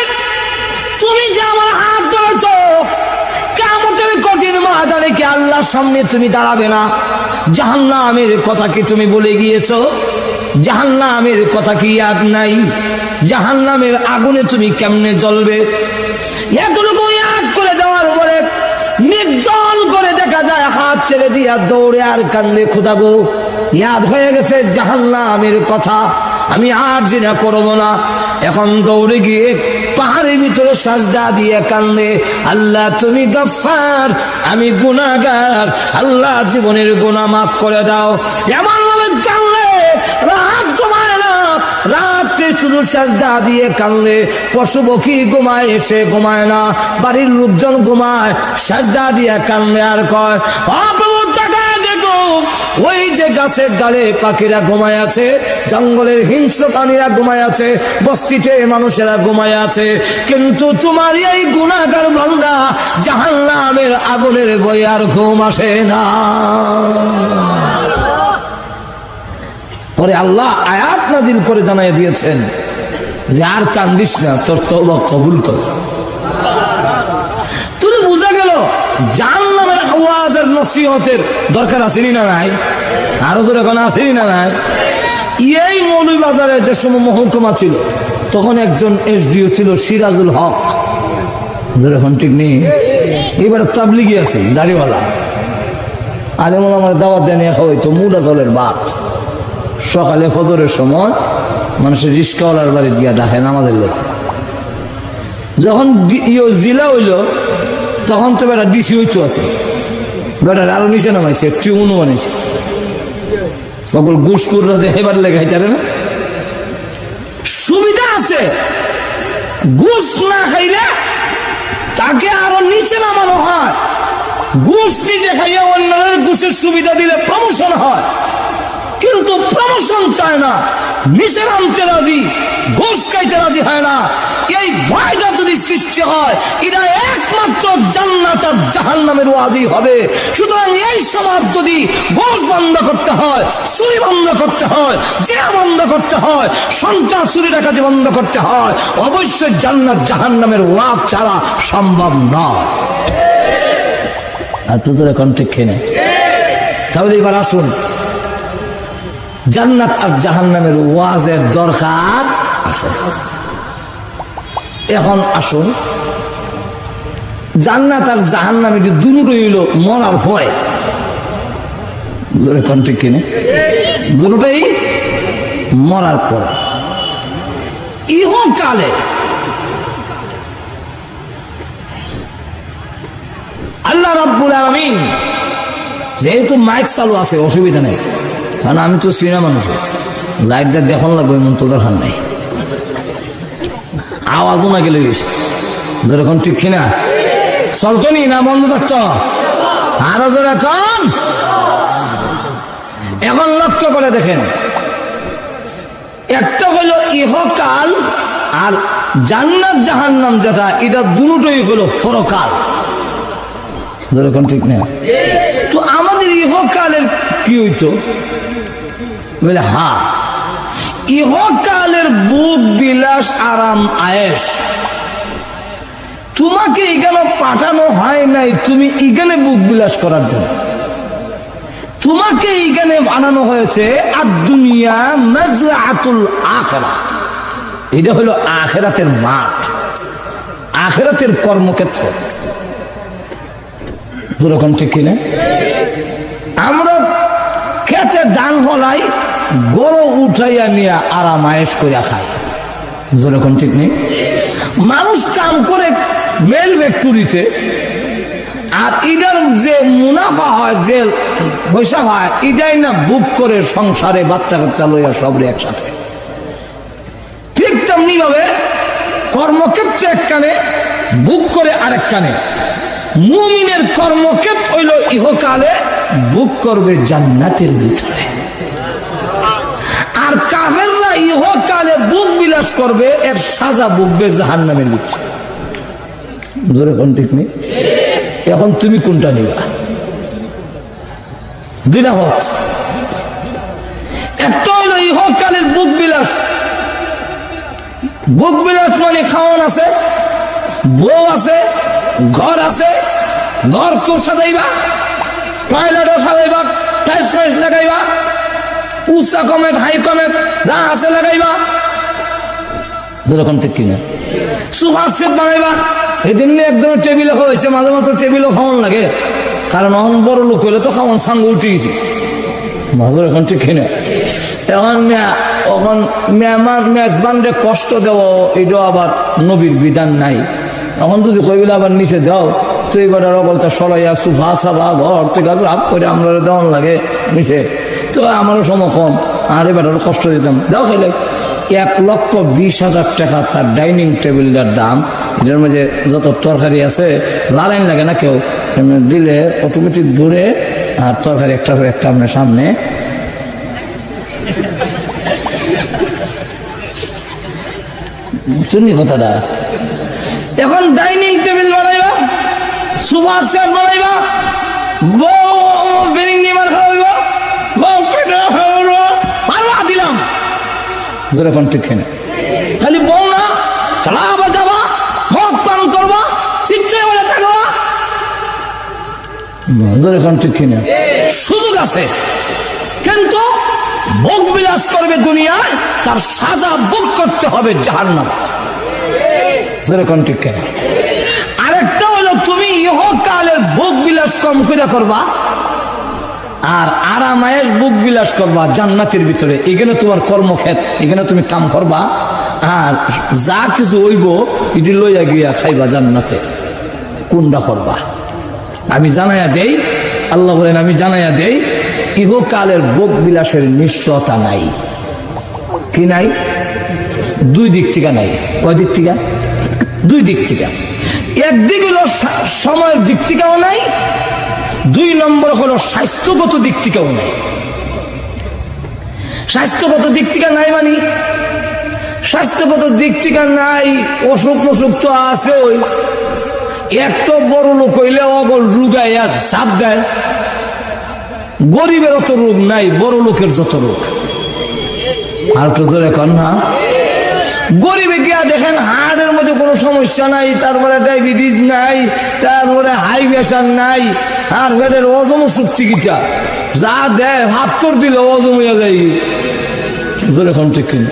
তুমি যে আমার হাত ধরেছ, কিয়ামতের কঠিন ময়দানে কি আল্লাহর সামনে তুমি দাঁড়াবে না? জাহান্নামের কথা কি তুমি বলে গিয়েছো? জাহান্নামের কথা কি ইয়াদ নাই? জাহান্নামের আগুনে তুমি কেমনে জ্বলবে? এতটুকু ইয়াদ করে দেওয়ার পরে নির্জন করে দেখা যায় হাত ছেড়ে দিয়া দৌড়ে আর কান্দে, খোদা গো ইয়াদ হয়ে গেছে জাহান্নামের কথা, আমি আর জিনা করবো না। এখন দৌড়ে গিয়ে পাহাড়ের ভিতরে সাজদা দিয়ে কান্দে, আল্লাহ তুমি গফফার, আমি গুনাহগার, আল্লাহ জীবনের গুনাহ মাফ করে দাও। এমন ভাবে কান্দে রাত ঘুমায় না, রাত্রে শুধু সাজদা দিয়ে কান্দে। পশু পক্ষী ঘুমায়, এসে ঘুমায় না, বাড়ির লোকজন ঘুমায়, সাজদা দিয়ে কান্দে আর কয়, অপ্রভু তাকায় দেখো, ওই যে গাছের ডালে পাখিরা ঘুমায় আছে, জঙ্গলের হিংস্র প্রাণীরা ঘুমায় আছে, বস্তিতে মানুষেরা ঘুমায় আছে, কিন্তু তোমার এই গুনাহগার বান্দা জাহান্নামের আগুনের ভয়ে আর ঘুম আসে না। পরে আল্লাহ আয়াত নাযিল করে জানাই দিয়েছেন যে আর কান্দিস না, তোর তওবা কবুল কর। তুমি বুঝা গেল জাহান্নামের আওয়াজের নসিহতের দরকার আসেনি না নাই? আরো জোরে এখন আসেনি না নাই? এই মৌলভীবাজারে যে সময় মহকুমা ছিল, তখন একজন এসডিও ছিল সিরাজুল হক, এখন ঠিক নেই, এবার তাবলিগি আছে দাড়িওয়ালা, আলেমুল আমার দাওয়াত দেন হয়তো মুডা জলের ভাত। সকালে ফজরের সময় মানুষের রিস্কাওয়ালার বাড়ি গিয়া ডাকে নামাজের লোক। যখন জিলা হইল তখন তো বেটা ডিসি হইতো আছে, বেটার আরো নিচে নামাইছে, টিউনও বানিয়েছে, সকল ঘুষ করে এবার লেগে হাইতারে না। সুবিধা আছে, ঘুষ না খাইলে তাকে আরো নিচে নামানো হয়। ঘুষ নিজে খাইয়া অন্যের ঘুষের সুবিধা দিলে প্রমোশন হয়, কিন্তু প্রমোশন চায় না, নিচে নামতে রাজি, ঘুষ খাইতে রাজি হয় না। এই ভয়টা যদি সৃষ্টি হয়, এটা একমাত্র জান্নাত আর জাহান্নামের ওয়াজি হবে। সুতরাং এই সমাজ যদি ঘুষ বন্ধ করতে হয়, চুরি বন্ধ করতে হয়, জেনা বন্ধ করতে হয়, সন্ত্রাস চুরি ডাকাতি বন্ধ করতে হয়, অবশ্যই জান্নাত জাহান্নামের ওয়াজ ছাড়া সম্ভব নয়। আর তোদের এখন ঠিক খেয়ে, তাহলে এবার আসুন, জান্নাত আর জাহান্নামের ওয়াজের দরকার আছে। এখন আসুন, জান্নাত আর জাহান্নামে দুটোই হইল মরার ভয়, এখন ঠিক কিনে দুটোই মরার পর। ইহকালে আল্লাহ রাব্বুল আলামিন, যেহেতু মাইক চালু আছে অসুবিধা নেই, কারণ আমি তো সিনা মানুষ, লাইটটা দেখন লাগবে এমন তো দরকার নাই, আওয়াজও না গেলে গেছে যেরকম ঠিক কিনা চলতো নি না বন্ধ থাকতো আরো যেরকম। এখন লক্ষ্য করে দেখেন, একটা হলো ইহকাল আর জান্নাত জাহান্নাম যেটা, এটা দুটোই হলো পরকাল, যেরকম ঠিক না। তো আমাদের ইহকালের কি হইতো বলে, হ্যাঁ ইহকালের বুক বিলাস আরাম আয়েশ, তোমাকে এখানে পাঠানো হয় নাই তুমি এখানে বুক বিলাস করার জন্য, তোমাকে এখানে বানানো হয়েছে আদ-দুনিয়া মাজরাতুল আখিরাহ, এটা হলো আখিরাতের মাঠ। আখিরাতের কর্মক্ষেত্র। যেরকম ঠিক কিনা? আমরা খেতে ধান ফলাই গরু উঠাইয়া নিয়ে আরাম আয়েশ করিয়া খাই। যেরকম ঠিক নেই? মানুষ কাম করে মেল ফ্যাক্টরিতে, আর ইটার যে মুনাফা হয়, যে পয়সা হয়, এটাই না বুক করে সংসারে বাচ্চা কাচ্চা লইয়া সবরে একসাথে। ঠিক তেমনি ভাবে কর্মক্ষেত্রে এক কানে, বুক করে আরেক কানে। মুমিনের কর্মক্ষেত্র হইল ইহকালে, বুক করবে জান্নাতের ভিতরে। আর কাফেররা ইহকালে বুক বিলাস করবে, এর সাজা ভুগবে জাহান্নামের ভিতরে। যেরকম ঠিক নেই? এখন তুমি কোনটা নিবা? দিনাহত। একটা হইল ইহকালের বুক বিলাস। বুক বিলাস মানে খাওয়ান আছে, বউ আছে, ঘর আছে, ঘর খুব সাজাইবা, টয়লেটও সাজাইবা, টাইলস ফাইলস লাগাইবা, উঁচা কমেট হাই কমেট যা আছে লাগাইবা। যেরকম ঠিক কিনা? সুপার সেট বানাইবা। এদিন একজনের টেবিলে খাওয়াইছে, মাঝে মাঝে টেবিলও খাওয়ান লাগে, কারণ এখন বড় লোক হইলে তো খাওয়ান সাঙ্গ উঠে গেছি। মাঝে এখন ঠিক কিনা? এখন মেহমান মেজবানরে কষ্ট দেওয়া, এটা আবার নবীর বিধান নাই। এখন যদি কইবিলে আবার নিচে দাও, তো এবার অগলটা সরাইয়া সুফা সাফা ঘর থেকে আপ করে আমরা দেওয়ান লাগে নিচে, তো আমারও সময় কম, আর এবার কষ্ট দিতাম। দাও খাইলে 1,20,000 টাকা তার ডাইনিং টেবিলটার দাম। এটার মধ্যে যত তরকারি আছে লালাইন লাগে না কেউ, দিলে অটোমেটিক ঘুরে, আর তরকারি একটা করে একটা আপনার সামনে। শুনি কথাটা? এখন ডাইনিং টেবিল বানাইবা, সুপার সেট বানাইবা, বউ বেরিং নিবার খাওয়াইবা, বউ পেটে পারবা দিলাম। যেরকম ঠিক কিনা? খালি বউ না, খেলা বাজাবা, মদ পান করবা, চিত্রে বলে থাকবা। যেরকম ঠিক কিনা? সুযোগ আছে, কিন্তু ভোগ বিলাস করবে দুনিয়ায়, তার সাজা ভোগ করতে হবে জাহান্নাম। যেরকম ঠিক কিনা? আরেকটা হলো তুমি ইহকালের ভোগ বিলাস কম করে করবা, আর আরামায়ের বুক বিলাস করবা জান্নাতের ভিতরে। এখানে তোমার কর্মক্ষেত্র, এখানে তুমি কাম করবা, আর যা কিছু হইব এটি লইয়া গিয়া খাইবা জান্নাতে। কোনটা করবা? আমি জানাইয়া দেই, আল্লাহ বলেন আমি জানাইয়া দেই, ইহকালের ভোগ বিলাসের নিশ্চয়তা নাই। কি নাই? দুই দিক থেকে নাই। কয় দিক থেকে? দুই দিক থেকে। একদিক হলো সময়ের দিক থেকেও নাই, 2 নম্বর হলো স্বাস্থ্যগত দিক থেকেও নাই। স্বাস্থ্যগত দিক থেকে নাই মানে, স্বাস্থ্যগত দিক থেকে নাই, অসুখ মসুখ তো আছে। ওই এত বড় লোক হইলে অগল রুগাইয়া চাপ দেয়। গরিবের অত রোগ নাই, বড় লোকের যত রোগ। আর তো জোরে কন না? গরিবে গিয়া দেখেন হার্টের মধ্যে কোনো সমস্যা নাই, তারপরে ডায়াবেটিস নাই, তারপরে হাই প্রেশার নাই, আর পেটের হজম শক্তি কিটা যা দেয়, হাত তোর দিলে হজম হইয়া যায়। যেরকম ঠিক কিনা?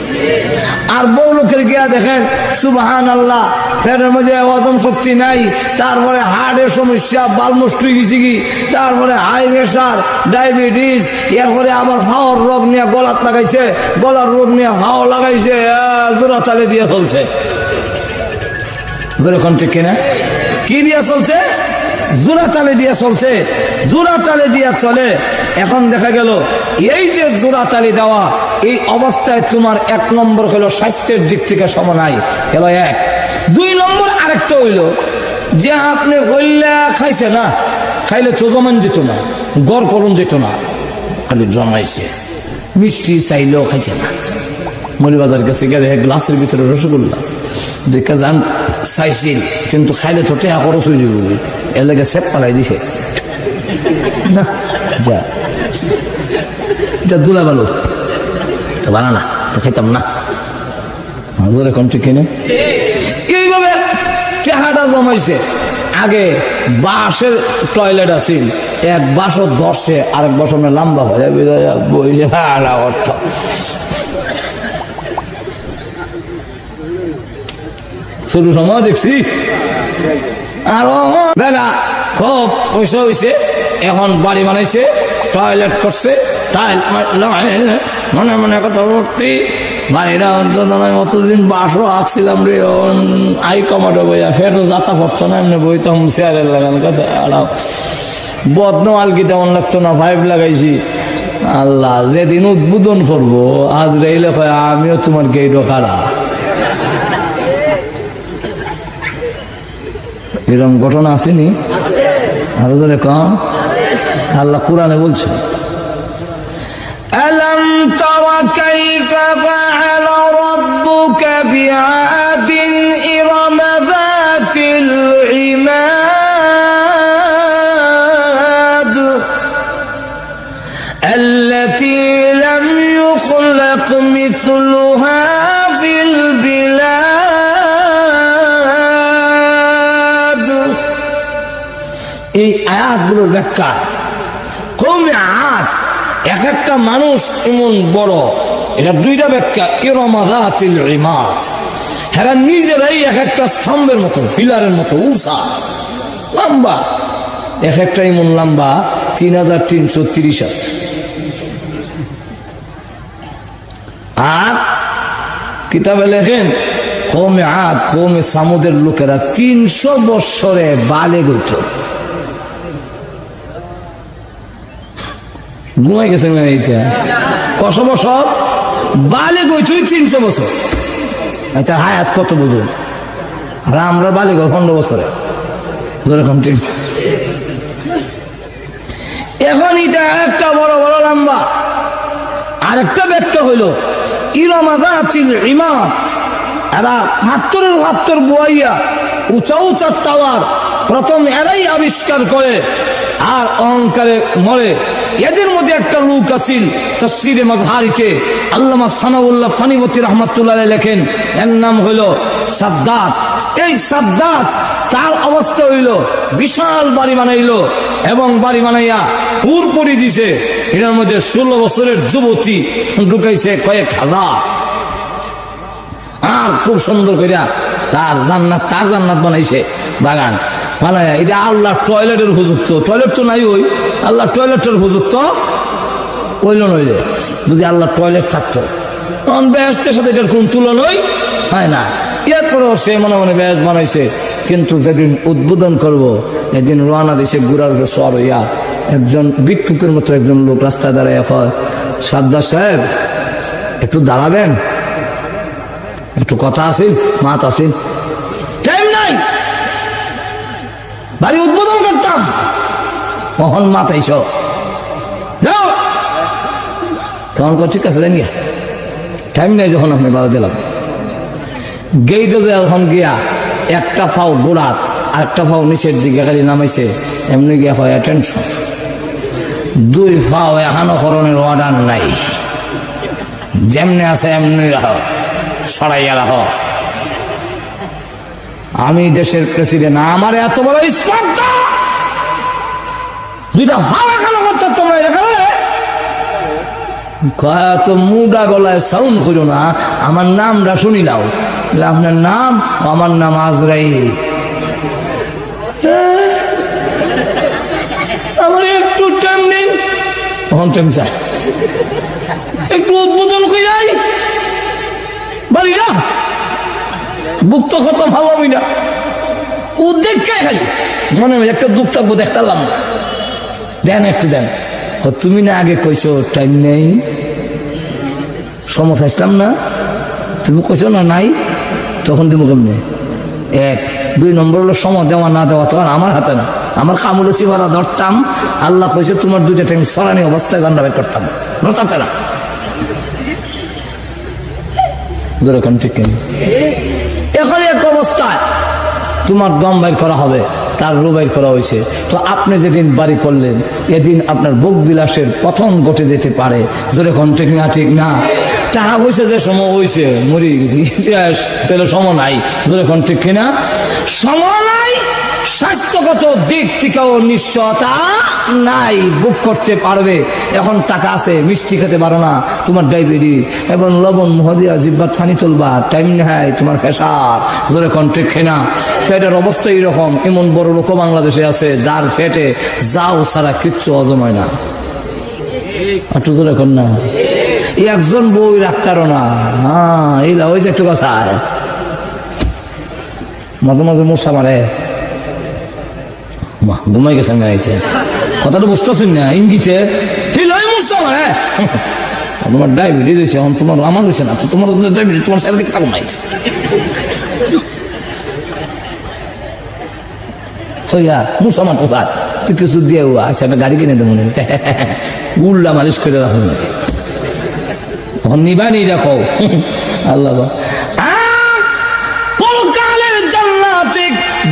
আর বড় লোকের গিয়া দেখেন সুবহানাল্লাহ, পেটের মধ্যে হজম শক্তি নাই, তারপরে হার্টের সমস্যা, বাল নষ্ট হয়ে গেছে কি, তারপরে হাই প্রেশার, ডায়াবেটিস, এরপরে আবার হাওয়ার রোগ নিয়ে গলাত লাগাইছে, গলার রোগ নিয়ে হাওয়া লাগাইছে, জোড়া তালে দিয়ে চলছে। যেরকম ঠিক কিনা? কি দিয়া চলছে? জোড়া তালে দিয়া চলছে। জোড়া তালে দিয়া চলে। এখন দেখা গেল এই যে জোড়া তালি দেওয়া, এই অবস্থায় তোমার 1 নম্বর হলো স্বাস্থ্যের দিক থেকে সমন্বয় হলো 1। 2 নম্বর আরেকটা হইল যে আপনি হইলা খাইছে না, খাইলে তো জমান যেত না, গড় করুন যেত না, খালি জমাইছে। মিষ্টি চাইলেও খাইছে না। মৌলবাজার কাছে গেলে গ্লাসের ভিতরে রসগোল্লা দেখা যান চাইছিল, কিন্তু খাইলে তো টেহা খরচ হয়ে যাবে, এর লাগে সেপ পালাই দিছে না, যা যা দুলা ভালো তো বানানা তো খাইতাম না। হাজরে কোন ঠিক কিনে এইভাবে টেহাটা জমাইছে। আগে বাঁশের টয়লেট আছিল, এক বাঁশও ধরছে, আরেক বাঁশ লম্বা হয়ে বইছে অর্থ। ছোট সময় দেখছি আরো বেলা খুব পয়সা হয়েছে, এখন বাড়ি বানাইছে, টয়লেট করছে, মনে মনে কথা ভর্তি বাড়িটা উদ্বোধনের মতদিন বাসও আঁকছিলাম রে, আই কমাটো বইয়া ফেরো যাতা পড়তো না, এমনি বইতাম চেয়ারের লাগান কথা আড়াও বদন আলকি তেমন লাগতো না, ফাইভ লাগাইছি। আল্লাহ যেদিন উদ্বোধন করবো আজ রেলে কয় আমিও তোমার গেইডো কারা, এরকম ঘটনা আসেনি? আরো ধরে কম আল্লাহ কোরআনে বলছে, আলম তারা কাইফা ফাআলা রাব্বুকা বিআদিন ইরাম যাতিল ইমাদ التي لم يخلق مثلها في البلاد। এই আয়াতগুলোর ব্যাখ্যা কওমে আদ এক একটা মানুষ এমন বড়, এটা দুইটা ব্যাখ্যা। ইরাম যাতিল ইমাদ, এরা নিজেরাই এক একটা স্তম্ভের মতো, পিলারের মতো উঁচা লম্বা, এক একটা এমন লম্বা 3330 হাত। আর কিতাবে লেখেন কওমে আদ কওমে সামুদের লোকেরা 300 বৎসরে বালেগ হইত। ঘুমাই গেছে এইটা কত বছর বালেগ হইত? 300 বছর। তার হায়াত কত বুঝুন, আর আমরা বালেগ 15 বছরে যেরকম ঠিক। এখন এটা একটা বড় বড় লম্বা। আরেকটা ব্যাখ্যা হইল ইরাম যাতিল ইমাদ, এরা ৭০ বুয়াইয়া উঁচা উঁচা টাওয়ার প্রথম এরাই আবিষ্কার করে আর অহংকারে মরে। এদের মধ্যে একটা লোক আছিল তাফসীরে মাজহারিতে আল্লামা সানাউল্লাহ ফানিবতী রাহমাতুল্লাহ আলাইহি লেখেন, এর নাম হইল সাদ্দাত। এই সাদ্দাত তার অবস্থা হইল বিশাল বাড়ি বানাইলো এবং বাড়ি বানাইয়া হুর পরি দিছে। এটার মধ্যে 16 বছরের যুবতী ঢুকাইছে কয়েক হাজার, আর খুব সুন্দর করিয়া তার জান্নাত বানাইছে বাগান বানাইয়া। এটা আল্লাহ টয়লেটের উপযুক্ত, টয়লেট তো নাই, ওই আল্লাহ টয়লেটের উপযুক্ত হইল নইলে। যদি আল্লাহ টয়লেট থাকতো তখন বেহেশতের সাথে এটার কোন তুলনাই হয় না। এরপরেও সে মনে মনে বেহেশত বানাইছে, কিন্তু যেদিন উদ্বোধন করবো এদিন রওনা দিছে গুড়ার সর হইয়া। একজন ভিক্ষুকের মতো একজন লোক রাস্তায় দাঁড়ায় কয়, সাদ্দাত সাহেব একটু দাঁড়াবেন, একটু কথা আছে, মাত আছে, টাইম নাই, বাড়ি উদ্বোধন করতাম, কখন মাথাইছ যাও। তখন ঠিক আছে জানি টাইম নাই, যখন আপনি বাধা দিলাম গেইটে যখন গিয়া একটা ফাও গোড়াত আর একটা ফাও নিচের দিকে খালি নামাইছে, এমনি গিয়া হয় টেনশন। 2 ফাও এখনো করণের অর্ডার নাই, যেমনি আছে এমনি রাখো, সরাইয়া রাখো। আমি দেশের প্রেসিডেন্ট, আমার এত বড় স্পর্ধা, 2টা ফাও এখনো করতে তোমরা তো মুডা গলায় সাউন্ড করো না, আমার নামটা শুনি নাও। আপনার নাম? আমার নাম আজরাইল। আমার একটু টাইম নেই, তখন টাইম চাই, একটু উদ্বোধন করে যাই বাড়ি না, বুক তো কত ভালো হবি না, উদ্বেগ কে খালি মনে হয় একটা দুঃখ থাকবো, দেখতাম দেন একটু দেন। তুমি না আগে কইছো টাইম নেই, সমস্যা আসলাম না, তুমি কইছো না নাই, তখন তুমি কেমনি? 1 2 নম্বর হলো সময় দেওয়া না দেওয়া, তখন আমার হাতে না, আমার কামুল চিবাদা ধরতাম। আল্লাহ কইছে তোমার 2টা টাইম সরানি অবস্থায় গান্ডা বের করতাম, ধরতাতে না। যেরকম ঠিক এখন এক অবস্থায় তোমার দম বাইর করা হবে, তার রু বাইর করা হয়েছে। তো আপনি যেদিন বাড়ি করলেন এদিন আপনার ভোগ বিলাসের পতন ঘটে যেতে পারে। যেরকম ঠিক না? ঠিক না? টাকা হয়েছে যে সময় হয়েছে, মরে গেছি, তাহলে সময় নাই। যেরকম ঠিক কিনা? সময় নাই, স্বাস্থ্যগত দিক থেকেও নিশ্চয়তা নাই, বুক করতে পারবে। এখন টাকা আছে, মিষ্টি খেতে পারো না, তোমার ডায়াবেটিস, এবং লবণ মহদিয়া জিব্বা থানি তুলবা, টাইম নেয়, তোমার ফেসার জোরে কন্ট্রেক্ট খেয়ে না, ফ্যাটের অবস্থা এইরকম। এমন বড় লোক বাংলাদেশে আছে যার ফ্যাটে যাও ছাড়া কিচ্ছু হজম হয় না। একটু জোরে কর না, একজন বই রাখতারও না। হ্যাঁ, এই ওই যে একটু কথা, মাঝে মাঝে মশা মারে, ঘুমাই গেছেন গাইছে, কথাটা বুঝতেছেন না ইঙ্গিতে, মশা মারে। তোমার ডায়াবেটিস হয়েছে, তোমার আমার হয়েছে না, তোমার ডায়াবেটিস, তোমার সাথে দেখতে থাকো নাই হইয়া মশা মারতো স্যার, তুই কিছু দিয়ে আচ্ছা একটা গাড়ি কিনে দেবো, উল্লা মালিশ করে রাখো, তখন নিবা নি রাখো। আল্লাহ পরকালের জান্নাতে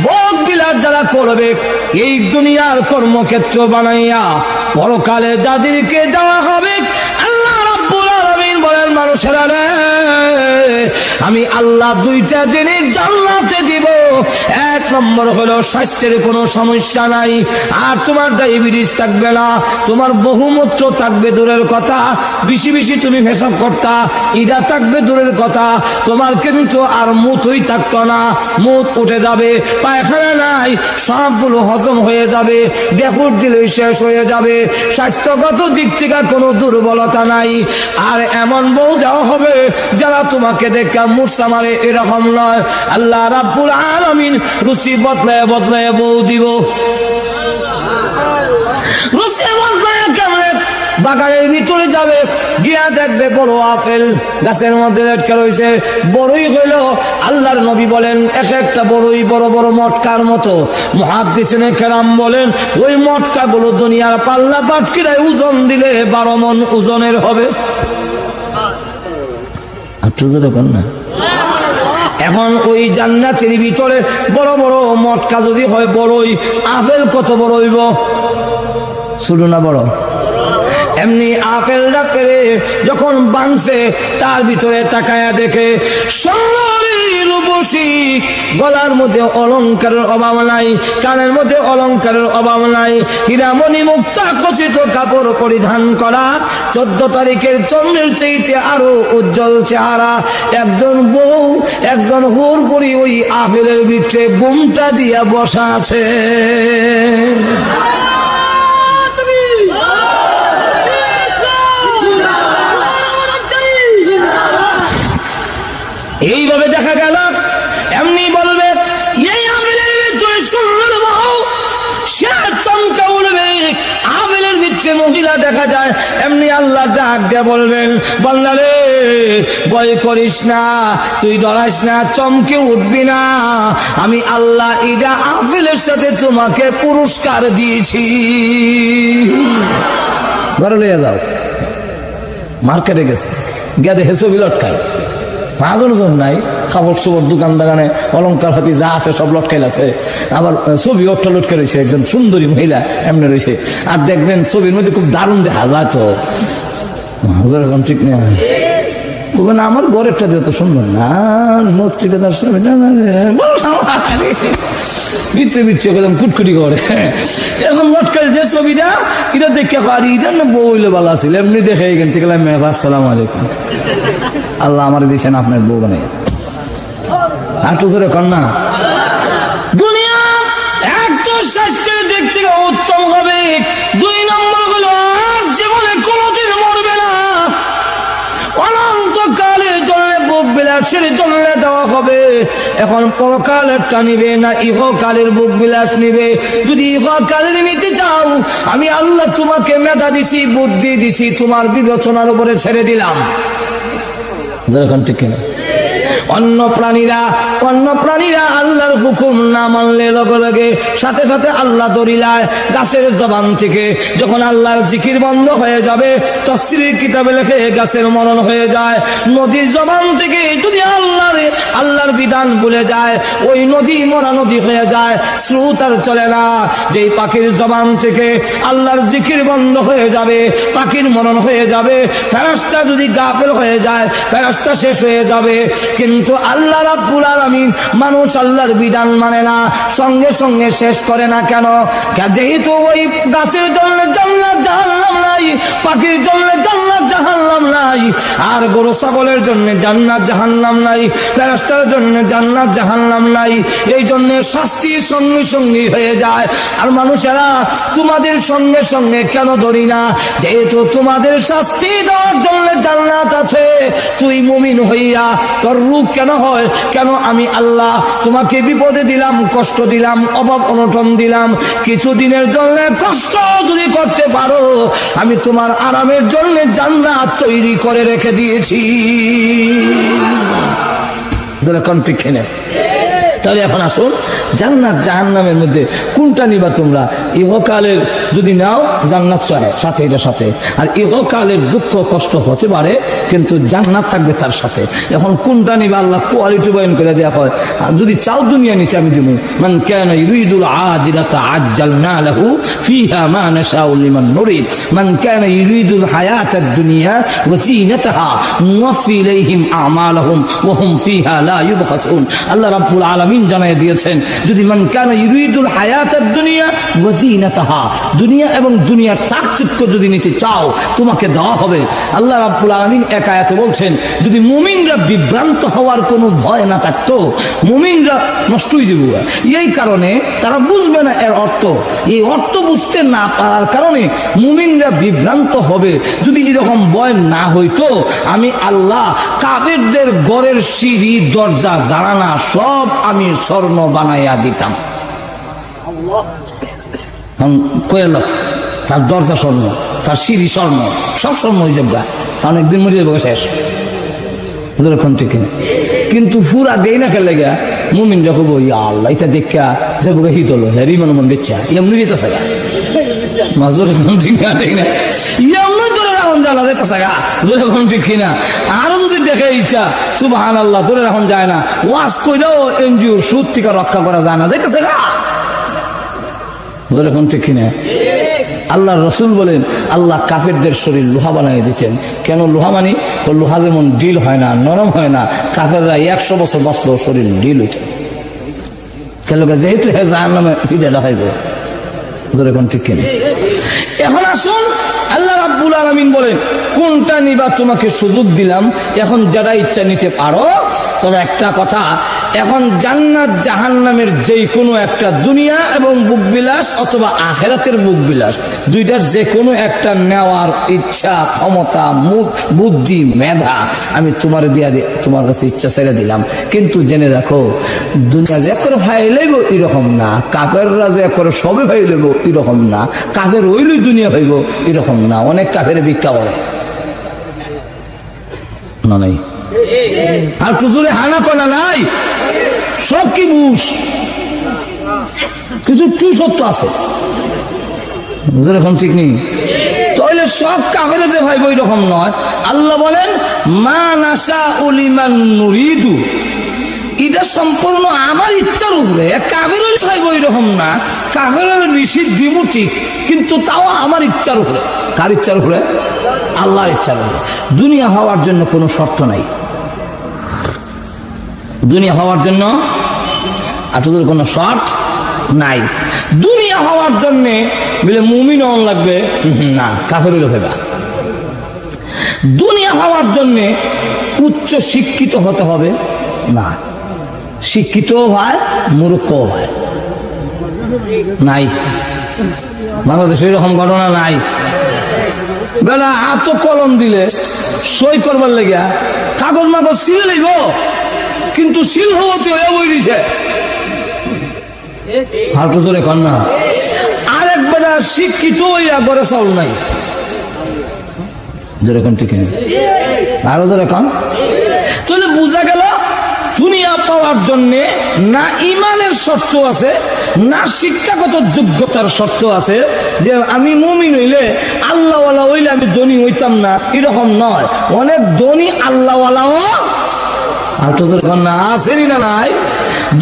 ভোগ বিলাস যারা করবে, এই দুনিয়ার কর্মক্ষেত্র বানাইয়া পরকালে যাদেরকে দেওয়া হবে, আল্লাহ রাব্বুল আলামিন বলেন, মানুষেরা রে, আমি আল্লাহ দুইটা জিনিস জান্নাতে দিব। এক নম্বর হলো স্বাস্থ্যের কোনো সমস্যা নাই, আর তোমার ডায়াবেটিস থাকবে না, তোমার বহুমূত্র থাকবে দূরের কথা, বেশি বেশি তুমি পেশাব করতা, ইটা থাকবে দূরের কথা, তোমার কিন্তু আর মুতই থাকতো না, মুত উঠে যাবে, পায়খানা নাই, সবগুলো হজম হয়ে যাবে, ডেকুর দিলে শেষ হয়ে যাবে, স্বাস্থ্যগত দিক থেকে কোনো দুর্বলতা নাই। আর এমন বউ দেওয়া হবে যারা তোমাকে দেখে মূর্ছা মারে, এরকম নয়। আল্লাহ রাব্বুল আলামিন রুচি বদলায় বদলায় বউ দিব। রুচি বদলায় কেমনে? বাগানের ভিতরে যাবে, গিয়া দেখবে বড় আপেল গাছের মধ্যে লটকা রয়েছে, বড়ই হইল, আল্লাহর নবী বলেন এক একটা বড়ই বড় বড় মটকার মতো। মুহাদ্দিসিনে কেরাম বলেন ওই মটকা গুলো দুনিয়ার পাল্লা পাটকিরায় ওজন দিলে 12 মণ ওজনের হবে। এখন ওই জান্নাতের ভিতরে বড় বড় মটকা যদি হয় বড়ই, আপেল কত বড় হইব? ছোট না বড়? এমনি আপেলটা পেরে যখন বাংছে, তার ভিতরে তাকায়া দেখে সোনার রূপসী, গলার মধ্যে অলংকারের অভাব নাই, কানের মধ্যে অলংকারের অভাব নাই, হীরামণি মুক্তা খচিত কাপড় পরিধান করা, 14 তারিখের চন্দ্রের চাইতে আরো উজ্জ্বল চেহারা একজন বউ, একজন হুরপুরি ওই আপেলের ভিতরে ঘুমটা দিয়া বসা আছে। এইভাবে দেখা গেল, এমনি বলবে এই আমেলের ভিতরে সুন্দর বউ, সে চমকা উঠবে, আমেলের ভিতরে মহিলা দেখা যায়, এমনি আল্লাহ ডাক দিয়ে বলবেন, বান্দা রে ভয় করিস না, তুই ডরাস না, চমকে উঠবি না, আমি আল্লাহ এটা আমেলের সাথে তোমাকে পুরস্কার দিয়েছি। ঘরে লইয়া যাও। মার্কেটে গেছে, গিয়ে দেখে ছবি লটকায়, মাজন নাই, কাপড় চোপড় দোকান দাগানে অলঙ্কার হাতি যা আছে সব লটকাইল আছে, আবার ছবি একটা লটকে রয়েছে, একজন সুন্দরী মহিলা এমনি রয়েছে, আর দেখবেন ছবির মধ্যে খুব দারুণ দেখা যায়, তো এখন ঠিক না বলবেন আমার ঘরেরটা দিয়ে তো সুন্দর না, পত্রিকাদার বিচ্ছে বিচ্ছে করলাম কুটকুটি করে, এখন লটকাল যে ছবিটা এটা দেখে পারি, এটা না বউ হইলে ভালো আছিল, এমনি দেখে এখান থেকে আসসালামু আলাইকুম, আল্লাহ আমার দিয়েছেন আপনার বউ বানাই। একটু ধরে কন্যা দুনিয়া একটু স্বাস্থ্যের দিক থেকে উত্তম হবে। 2 নম্বর হলো জীবনে কোনোদিন মরবে না, অনন্তকালের জন্য বুক বিলাসের জন্য দেওয়া হবে। এখন পরকালেরটা নিবে না ইহকালের বুক বিলাস নিবে? যদি ইহকালের নিতে চাও, আমি আল্লাহ তোমাকে মেধা দিছি, বুদ্ধি দিছি, তোমার বিবেচনার উপরে ছেড়ে দিলাম। অন্য প্রাণীরা আল্লাহর হুকুম না মানলে লগে লগে সাথে সাথে আল্লাহ দরিলায় গাছের জবান থেকে যখন আল্লাহর জিকির বন্ধ হয়ে যাবে, তাফসীরের কিতাবে লেখে গাছের মরণ হয়ে যায়। নদীর জবান থেকে যদি আল্লাহর বিধান ভুলে যায়, ওই নদী মরা নদী হয়ে যায়, স্রোত আর চলে না। যেই পাখির জবান থেকে আল্লাহর জিকির বন্ধ হয়ে যাবে, পাখির মরণ হয়ে যাবে। ফেরেশতা যদি গাফেল হয়ে যায়, ফেরেশতা শেষ হয়ে যাবে। কিন্তু কিন্তু আল্লাহ রাব্বুল আলামিন মানুষ আল্লাহর বিধান মানে না, সঙ্গে সঙ্গে শেষ করে না। কেন? যেহেতু ওই গাছের জন্য জান্নাত জাহান্নাম নাই, পাখির জন্য জান্নাত জাহান্নাম নাই, আর গরু ছাগলের জন্য জান্নাত জাহান্নাম নাই, ফেরেশতার জন্য জান্নাত জাহান্নাম নাই। এই জন্য শাস্তি সঙ্গে সঙ্গে হয়ে যায়। আর মানুষেরা তোমাদের সঙ্গে সঙ্গে কেন ধরি না? যেহেতু তোমাদের শাস্তি দেওয়ার জন্য জান্নাত আছে, তুই মুমিন হইয়া তোর রূপ কেন হয়? কেন আমি আল্লাহ তোমাকে বিপদে দিলাম, কষ্ট দিলাম, অভাব অনটন দিলাম, কিছুদিনের জন্য কষ্ট যদি করতে পারো, আমি তোমার আরামের জন্য জান্নাত তৈরি করে রেখে দিয়েছি। ঠিক কিনা? তাহলে এখন আসুন, জান্নাত জাহান্নামের মধ্যে কোনটা নিবা তোমরা? ইহকালের যদি নাও জান্নাত সাথে, এটা সাথে, আর ইহকালের দুঃখ কষ্ট হতে পারে কিন্তু জান্নাত থাকবে তার সাথে। এখন কোনটা নিবা? আল্লাহ কোয়ালিটি বয়ান করে দেওয়া হয়। যদি চাও দুনিয়া নিতে আমি দেব, মান কানা ইউরিদুল আজিলাতা আজ্জালনা লাহু ফিহা মা নাশাউ লিমান নুরিদ মান কানা ইউরিদুল হায়াতাদ দুনিয়া ওয়া যিনাতাহা নুওয়াফি ইলাইহিম আমালাহুম ওয়া হুম ফিহা লা ইউবখাসুন। আল্লাহ রাব্বুল আলামিন জানায় দিয়েছেন, যদি মান কানা ইউরিদুল হায়াতাদ দুনিয়া ওয়া যিনাতাহা, দুনিয়া এবং দুনিয়ার চাকচিক্য যদি নিতে চাও তোমাকে দেওয়া হবে। আল্লাহ রাব্বুল আলামিন এক আয়াতে বলছেন, যদি মুমিনরা বিভ্রান্ত হওয়ার কোনো ভয় না থাকতো, মুমিনরা নষ্ট হয়ে যাবে। এই কারণে তারা বুঝবে না এর অর্থ। এই অর্থ বুঝতে না পারার কারণে মুমিনরা বিভ্রান্ত হবে। যদি এরকম ভয় না হইতো, আমি আল্লাহ কাফেরদের ঘরের সিঁড়ি দরজা জানালা সব আমি স্বর্ণ বানাইয়া দিতাম। কইল তার দরজা স্বর্ণ, তার সিঁড়ি স্বর্ণ, সব স্বর্ণ হয়ে যাবে। তাহলে একদিন মরে যাবে শেষ। ঠিক কিনা? কিন্তু পুরা দেই না খেলে গা মুমিন দেখব, ইয়া আল্লাহ এটা দেখা যে বুকে হিত হলো হ্যারি মনে মন বেচ্ছা এমনি যেতেছে গা মাজুর ঠিক না, ঠিক না, এমনি তোর এখন জ্বালা যেতেছে গা। ঠিক কিনা? আরো যদি দেখে ইচ্ছা সুবহানাল্লাহ, তোর এখন যায় না, ওয়াজ কইলেও এনজিওর সুদ থেকে রক্ষা করা যায় না, যাইতেছে গা। ঠিক কিনা? আল্লাহ রসুল বলেন, আল্লাহ কাফেরদের শরীর লোহা বানিয়ে দিতেন। কেন লোহা মানি? লোহা যেমন ডিল হয় না, নরম হয় না, কাফেররা 100 বছর বাঁচলেও শরীর ডিল হইত। কেন? যেহেতু হে জাহান্নামে ফিরে দেখাইব। ঠিক কিনা? এখন আসুন, আল্লাহ রাব্বুল আলামিন বলেন, কোনটা নিবা তোমাকে সুযোগ দিলাম, এখন যারা ইচ্ছা নিতে পারো। তবে একটা কথা, এখন জান্নাত জাহান্নামের যেই কোনো একটা, দুনিয়া এবং বুকবিলাস অথবা আখিরাতের বুকবিলাস, দুইটার যে কোনো একটা নেওয়ার ইচ্ছা, ক্ষমতা, বুদ্ধি, মেধা আমি তোমার দিয়া তোমার কাছে ইচ্ছা ছেড়ে দিলাম। কিন্তু জেনে রাখো, দুনিয়া যে করে ভাই লইব এরকম না, কাফেররা যে করে সবে ভাই লইব এরকম না, কাফের হইলই দুনিয়া ভাইব এরকম না। অনেক কাফের ভিক্ষা বলে না, নাই আর তুজুরে হানা করা নাই, সব কি বুঝ, কিছু টু সত্য আছে। এখন ঠিক নেই, তাহলে সব কাফের যে ভাই বই রকম নয়। আল্লাহ বলেন, মা নাশাউ লিমান নুরিদু, এটা সম্পূর্ণ আমার ইচ্ছার উপরে। কাফের ভাই বই রকম না, কাফের নিষিদ্ধ দিব ঠিক, কিন্তু তাও আমার ইচ্ছার উপরে। কার ইচ্ছার উপরে? আল্লাহর ইচ্ছার উপরে। দুনিয়া হওয়ার জন্য কোনো শর্ত নাই, দুনিয়া হওয়ার জন্য আপনাদের কোনো শর্ত নাই। দুনিয়া হওয়ার জন্য বলে মুমিন হওয়ার লাগবে না, কাফের হইলে ফেবা। দুনিয়া হওয়ার জন্য উচ্চ শিক্ষিত হতে হবে না, শিক্ষিতও হয় মূর্খও হয়। নাই, বাংলাদেশে এরকম ঘটনা নাই। বেলা হাত কলম দিলে সই করবার লেগে কাগজ মাগজ ছিঁড়ে লইব, কিন্তু শিল হতে হয়ে বই দিছে হাঁটু জোরে কন্যা। আরেক বেলা শিক্ষিত হইয়া গড়ে চাউল নাই, যেরকম ঠিক আরো জোরে কন। তাহলে বোঝা গেল, দুনিয়া পাওয়ার জন্যে না ইমানের শর্ত আছে, না শিক্ষাগত যোগ্যতার শর্ত আছে। যে আমি মুমিন হইলে, আল্লাহওয়ালা হইলে আমি ধনী হইতাম না, এরকম নয়। অনেক ধনী আল্লাহওয়ালাও না আছে না নাই,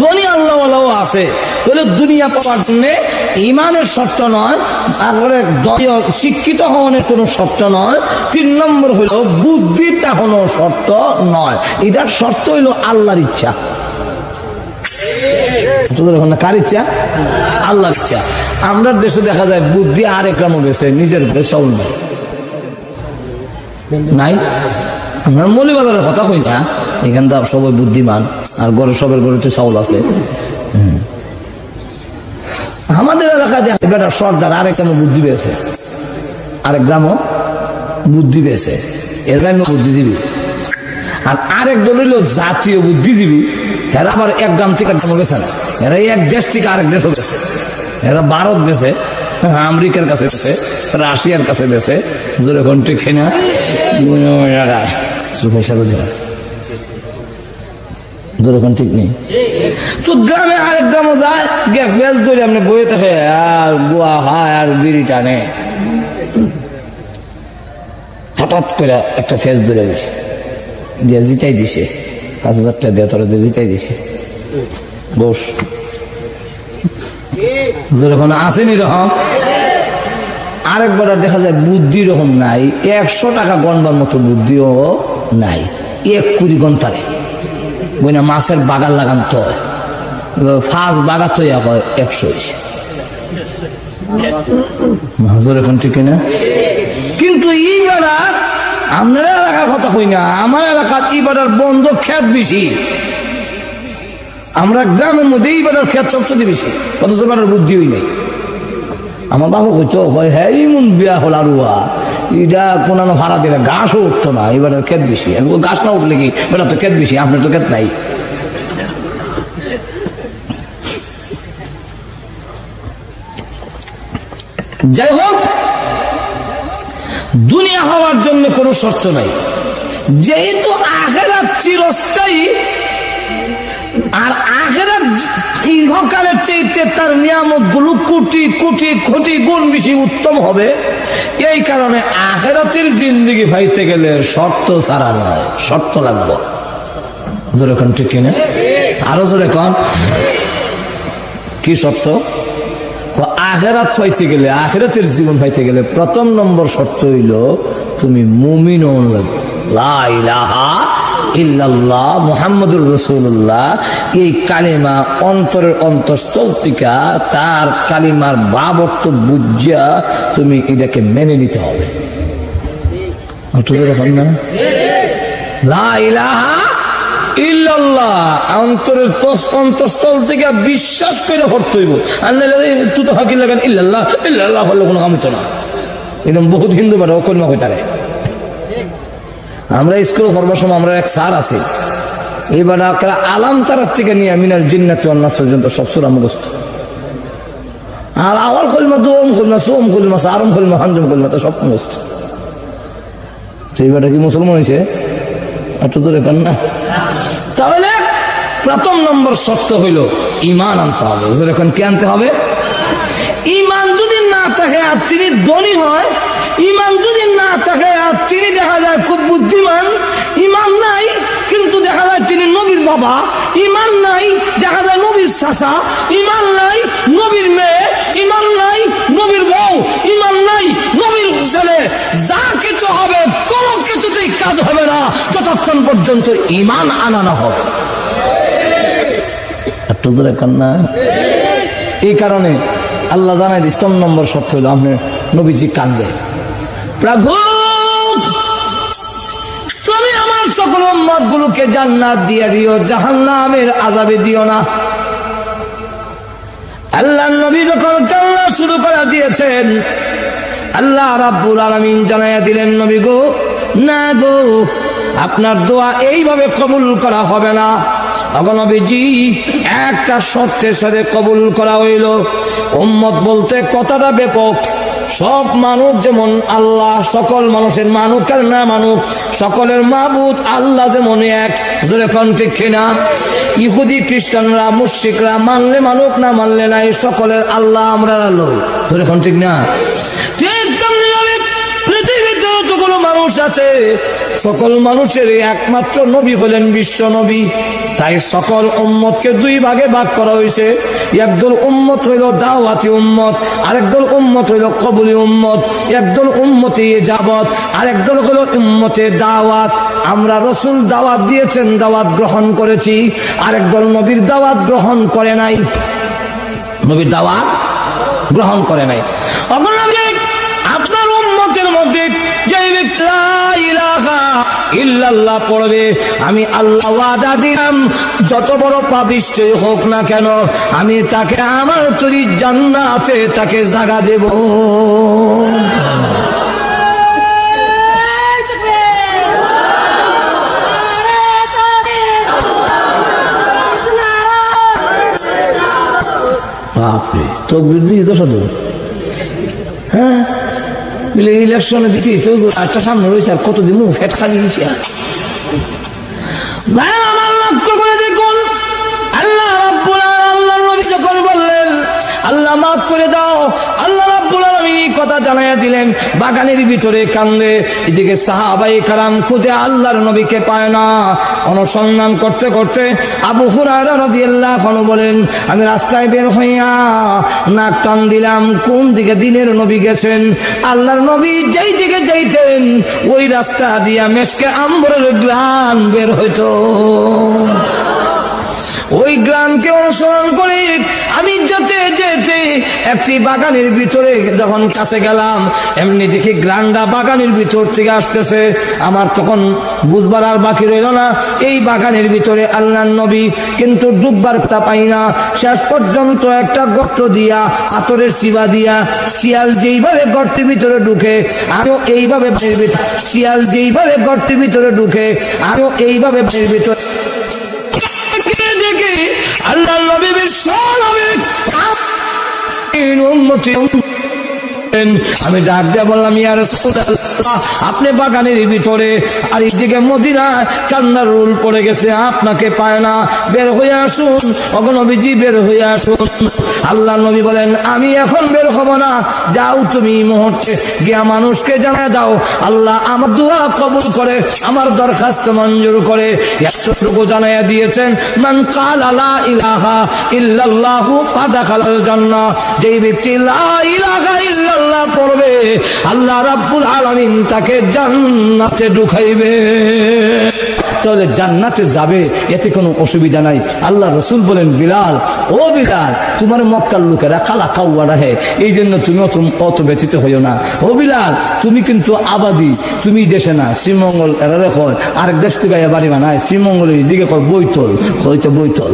ধনী আল্লাহওয়ালাও আছে। তাহলে দুনিয়া পাওয়ার জন্য ইমানের শর্ত নয়, তারপরে শিক্ষিত হওয়ার কোনো শর্ত নয়। 3 নম্বর হইল বুদ্ধিটা কোনো শর্ত নয়, এটার শর্ত হইল আল্লাহর ইচ্ছা। কার ইচ্ছা? আল্লাহর ইচ্ছা। আমরা দেশে দেখা যায় বুদ্ধি আর একরামও গেছে, নিজের ঘরে চাউল নাই। আমরা মৌলিবাজারের কথা কই না, এখান তো সবাই বুদ্ধিমান, আর ঘরে সবের ঘরে তো চাউল আছে। আমাদের এলাকায় দেখা বেটা সর্দার আরেক গ্রামও বুদ্ধি পেয়েছে, আরেক গ্রামও বুদ্ধি পেয়েছে, এর গ্রামে বুদ্ধিজীবী। আর আরেক দল হইল জাতীয় বুদ্ধিজীবী, এরা আবার এক গ্রাম থেকে গ্রামও গেছে না, এরা এক দেশ থেকে আরেক দেশও গেছে। এরা ভারত গেছে, আমেরিকার কাছে গেছে, রাশিয়ার কাছে গেছে, যেরকম ঠিক না যেরকম ঠিক নেই। তো গ্রামে আরেক গ্রামও যায়, গিয়ে ফেস ধরে আপনি বইয়ে থাকে আর গোয়া হায় আর বিড়ি টানে। হঠাৎ করে একটা ফেস ধরে বসে দিয়ে জিতাই দিছে, 5,000 টাকা দিয়ে তোরা দিয়ে জিতাই দিছে, বস যেরকম আসেনি রকম। আরেকবার দেখা যায় বুদ্ধি রকম নাই, 100 টাকা গণবার মতো বুদ্ধিও নাই, 1 কোটি গন্তারে বই না মাছের বাগান লাগান তো ফাঁস বাগাত হয় 100 এখন ঠিক না। কিন্তু এই বেড়া আপনার এলাকার কথা কই না, আমার এলাকার এই বেড়ার বন্ধ ক্ষেত বেশি। আমরা গ্রামের মধ্যে এই বেড়ার ক্ষেত সবচেয়ে বেশি, অথচ বেড়ার বুদ্ধি হই নাই। আমার বাবু কইতো হ্যাঁ এমন বিয়া হল আরুয়া, এটা কোনো ভাড়া দিলে ঘাসও উঠতো না, এবার ক্ষেত বেশি। ঘাস না উঠলে কি বেটা তো ক্ষেত বেশি, আপনার তো ক্ষেত নাই। যাই হোক, দুনিয়া হওয়ার জন্য কোনো শর্ত নাই, যেহেতু আখিরাত চিরস্থায়ী, আর আখিরাত ইহকালের চাইতে তার নিয়ামত গুলো কোটি কোটি কোটি গুণ বেশি উত্তম হবে। এই কারণে আখিরাতের জিন্দেগি পাইতে গেলে শর্ত ছাড়া নয়, শর্ত লাগবে। জোরে কোন ঠিক কিনা? আরো জোরে কোন, কি শর্ত? আখিরাত পাইতে গেলে, আখিরাতের জীবন পাইতে গেলে প্রথম নম্বর শর্ত হইল তুমি মুমিন হওয়া লাগবে। লা ইলাহা ইল্লাল্লাহ মুহাম্মাদুর রাসূলুল্লাহ, এই কালিমা অন্তরের অন্তঃস্থল থেকে তার কালিমার ভাব অর্থ বুঝা তুমি এটাকে মেনে নিতে হবে। লা ইলাহা ইল্লাল্লাহ অন্তরের অন্তঃস্থল থেকে বিশ্বাস করে পড়তে হইব। আর তুই তো হাকির লাগান ইল্লাল্লাহ ইল্লাল্লাহ হলে কোনো কাম হতো না। এরকম বহুত হিন্দু বাড়া অকর্মা হয়ে তারে। আমরা স্কুল করবার সময় আমরা এক স্যার আছে, এবার আলাম তারার থেকে নিয়ে মিনাল জিন্নাতি ওয়ান নাস পর্যন্ত সব সূরা মুখস্থ। আর আওয়াল কলমা, দোম কলমা, সোম কলমা, সারম কলমা, হানজম কলমা তো সব মুখস্থ। সেইবারটা কি মুসলমান হয়েছে? একটু তো রেখান না। তাহলে প্রথম নম্বর শর্ত হইল ঈমান আনতে হবে। এখন কে আনতে হবে? ঈমান যদি না থাকে আর তিনি ধনী হয়, ঈমান যদি না থাকে আর তিনি দেখা যায় খুব বুদ্ধিমান, ঈমান নাই কিন্তু দেখা যায় তিনি নবীর বাবা, ঈমান নাই দেখা যায় নবীর চাচা, ঈমান নাই নবীর মেয়ে, ঈমান নাই নবীর বউ, ঈমান নাই নবীর ছেলে, যা কিছু হবে কোনো কিছুতেই কাজ হবে না যতক্ষণ পর্যন্ত ঈমান আনা না হবে। একটু ধরে কান্না। এই কারণে আল্লাহ জানাই দিস 3 নম্বর শর্ত হলো আপনার নবীজি কান্দে, প্রভু তুমি আমার সকল উম্মত গুলোকে জান্নাত দিয়ে দিও, জাহান্নামের আযাবে দিও না। আল্লাহ নবী যখন কান্না শুরু করে দিয়েছেন, আল্লাহ রাব্বুল আলামিন জানাইয়া দিলেন, নবী গো না গো, আপনার দোয়া এইভাবে কবুল করা হবে না। নবীজি একটা শর্তের সাথে কবুল করা হইল। উম্মত বলতে কথাটা ব্যাপক, সব মানুষ যেমন আল্লাহ, সকল মানুষের মানুষ আর না মানুষ, সকলের মাবুদ আল্লাহ যেমন এক। যেরকম ঠিক কিনা? ইহুদি খ্রিস্টানরা মুশরিকরা মানলে মানুষ, না মানলে নাই, সকলের আল্লাহ আমরা লই। যেরকম ঠিক না? ঠিক তেমনি পৃথিবীতে যতগুলো মানুষ আছে, সকল মানুষের একমাত্র নবী হলেন বিশ্ব নবী। তাই সকল উম্মতকে দুই ভাগে ভাগ করা হয়েছে। একদল উম্মত হইল দাওয়াতি উম্মত, আরেকদল উম্মত হইল কবুলি উম্মত। একদল উম্মতে ইজাবত, আরেকদল হইল উম্মতে দাওয়াত। আমরা রাসূল দাওয়াত দিয়েছেন, দাওয়াত গ্রহণ করেছি। আরেকদল নবীর দাওয়াত গ্রহণ করে নাই, নবীর দাওয়াত গ্রহণ করে নাই। আপনার উম্মতের মধ্যে যে ব্যক্তি লা ইলাহা ইল্লাল্লাহ পড়বে, আমি আল্লাহ ওয়াদা দিলাম যত বড় পাপিষ্ঠই হোক না কেন, আমি তাকে আমার তৈরি জান্নাতে তাকে জায়গা দেব। বাপরে, তকবীর দিয়ে তো শুধু হ্যাঁ ইলেকশনে দিতে তো একটা সামনে রয়েছে, আর কতদিন মুখ ফ্যাট খালি দিয়েছে। আমার লক্ষ্য করে দেখুন, আল্লাহ রাব্বুল আলামিন, আল্লাহ নবী যখন বললেন আল্লাহ মাফ করে দাও, আল্লাহ রাব্বুল আলামিন কথা জানাইয়া দিলেন। বাগানের ভিতরে কান্দে, এদিকে সাহাবায়ে কেরাম খুঁজে আল্লাহর নবীকে পায় না। অনুসন্ধান করতে করতে আবু হুরায়রা রাদিয়াল্লাহু আনহু বলেন, আমি রাস্তায় বের হইয়া নাক টান দিলাম, কোন দিকে দিনের নবী গেছেন। আল্লাহর নবী যেই দিকে যাইতেন ওই রাস্তা দিয়া মেশকে আম্বরের গ্রান বের হইতো। ওই গ্রামকে অনুসরণ করে আমি যেতে যেতে একটি বাগানের ভিতরে যখন কাছে গেলাম, এমনি দেখি গ্রামটা বাগানের ভিতর থেকে আসতেছে। আমার তখন বুঝবার আর বাকি রইল না, এই বাগানের ভিতরে আল্লাহর নবী, কিন্তু ডুববার তা পাই না। শেষ পর্যন্ত একটা গর্ত দিয়া, আতরের শিবা দিয়া, শিয়াল যেইভাবে গর্তের ভিতরে ঢুকে আমিও এইভাবে, শিয়াল যেইভাবে গর্তের ভিতরে ঢুকে আমিও এইভাবে ভিতরে আল্লাহ নবী বিশ্ব নবী উম্মতি। আমি ডাক দিয়ে বললাম, ইয়া রাসূলুল্লাহ, আপনি বাগানের ভিতরে, আর এইদিকে মদিনা কান্নার রোল পড়ে গেছে, আপনাকে পায় না, বের হয়ে আসুন। ওগো নবীজি, বের হয়ে আসুন। আল্লাহ নবী বলেন, আমি এখন বের হব না, যাও তুমি মুহূর্তে গিয়া মানুষকে জানা দাও আল্লাহ আমার দোয়া কবুল করে, আমার দরখাস্ত মঞ্জুর করে। এতটুকু জানাইয়া দিয়েছেন, মান কালা লা ইলাহা ইল্লাল্লাহু ফাদাখালাল জান্নাহ, যেই ব্যক্তি লা ইলাহা ইল্লাল্লাহ পড়বে আল্লাহ রাব্বুল আলামিন তাকে জান্নাতে ঢুকাইবে। তাহলে জান্নাতে যাবে, এতে কোনো অসুবিধা নাই। আল্লাহ রাসূল বলেন, বিলাল, ও বিলাল, তোমার মক্কার লোকেরা কালা কাউয়া রাহে, এই জন্য তুমি অত ব্যথিত হইও না। ও বিলাল, তুমি কিন্তু আবাদি, তুমি দেশে না, শ্রীমঙ্গল এরারে কয়, আরেক দেশ থেকে বাড়ি বানায়, শ্রীমঙ্গলের দিকে কয় বৈতল, হয়তো বৈতল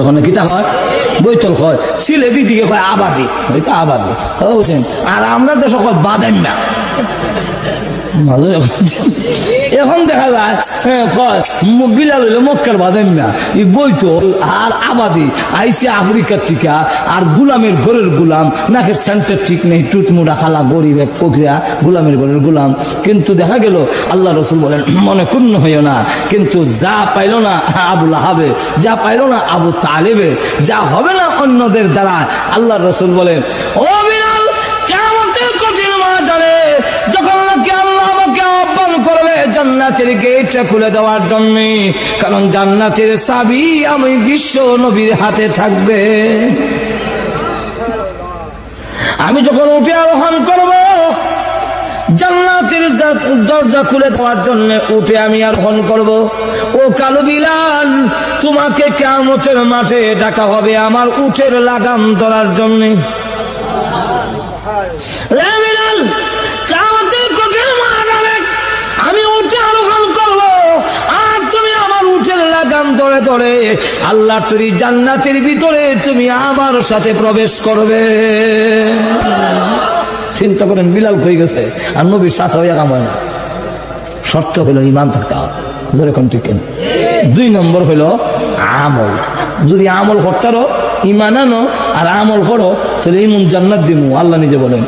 ওখানে কিতা হয়, বৈতল হয়। সিলেটি দিকে কয় আবাদি, হয়তো আবাদি। আর আমরা দেশ কয় বাদেন না। এখন দেখা যায় বিলাল হইল মক্কার বাদেন না, এই বৈতল আর আবাদি আইসে আফ্রিকার থেকে, আর গুলামের ঘরের গুলাম, নাকের সেন্টার ঠিক নেই, টুটমুড়া খালা গরিব এক ফকরিয়া, গুলামের ঘরের গুলাম। কিন্তু দেখা গেল আল্লাহ রাসূল বলেন, মনে ক্ষুণ্ণ হইও না, কিন্তু যা পাইল না আবু লাহাবে, যা পাইল না আবু তালেবে, যা হবে না অন্যদের দ্বারা। আল্লাহ রাসূল বলেন, ও বিলাল, কিয়ামতের কঠিন ময়দানে যখন নাকি আল্লাহ আমাকে আহ্বান করবে জান্নাতের গেটটা খুলে দেওয়ার জন্য, কারণ জান্নাতের চাবি আমি বিশ্ব নবীর হাতে থাকবে। আমি যখন উঠে আরোহণ করব জান্নাতের দরজা খুলে দেওয়ার জন্য, উঠে আমি আরোহণ করব। ও কালো বিলাল, তোমাকে কিয়ামতের মাঠে ডাকা হবে আমার উটের লাগাম ধরার জন্য। আমি উঠে আরোহণ করব, আর তুমি আমার উটের লাগাম ধরে ধরে আল্লাহর তৈরি জান্নাতের ভিতরে তুমি আমার সাথে প্রবেশ করবে। চিন্তা করেন, বিলাল কই গেছে, আর নবীর শাসা হইয়া কাম হয় না। শর্ত হইল ইমান থাকতে হবে, যেরকম ঠিক। 2 নম্বর হইল আমল। যদি আমল করতারো, ইমান আনো আর আমল করো, তাহলে ইমন জান্নাত দিমু। আল্লাহ নিজে বলেন,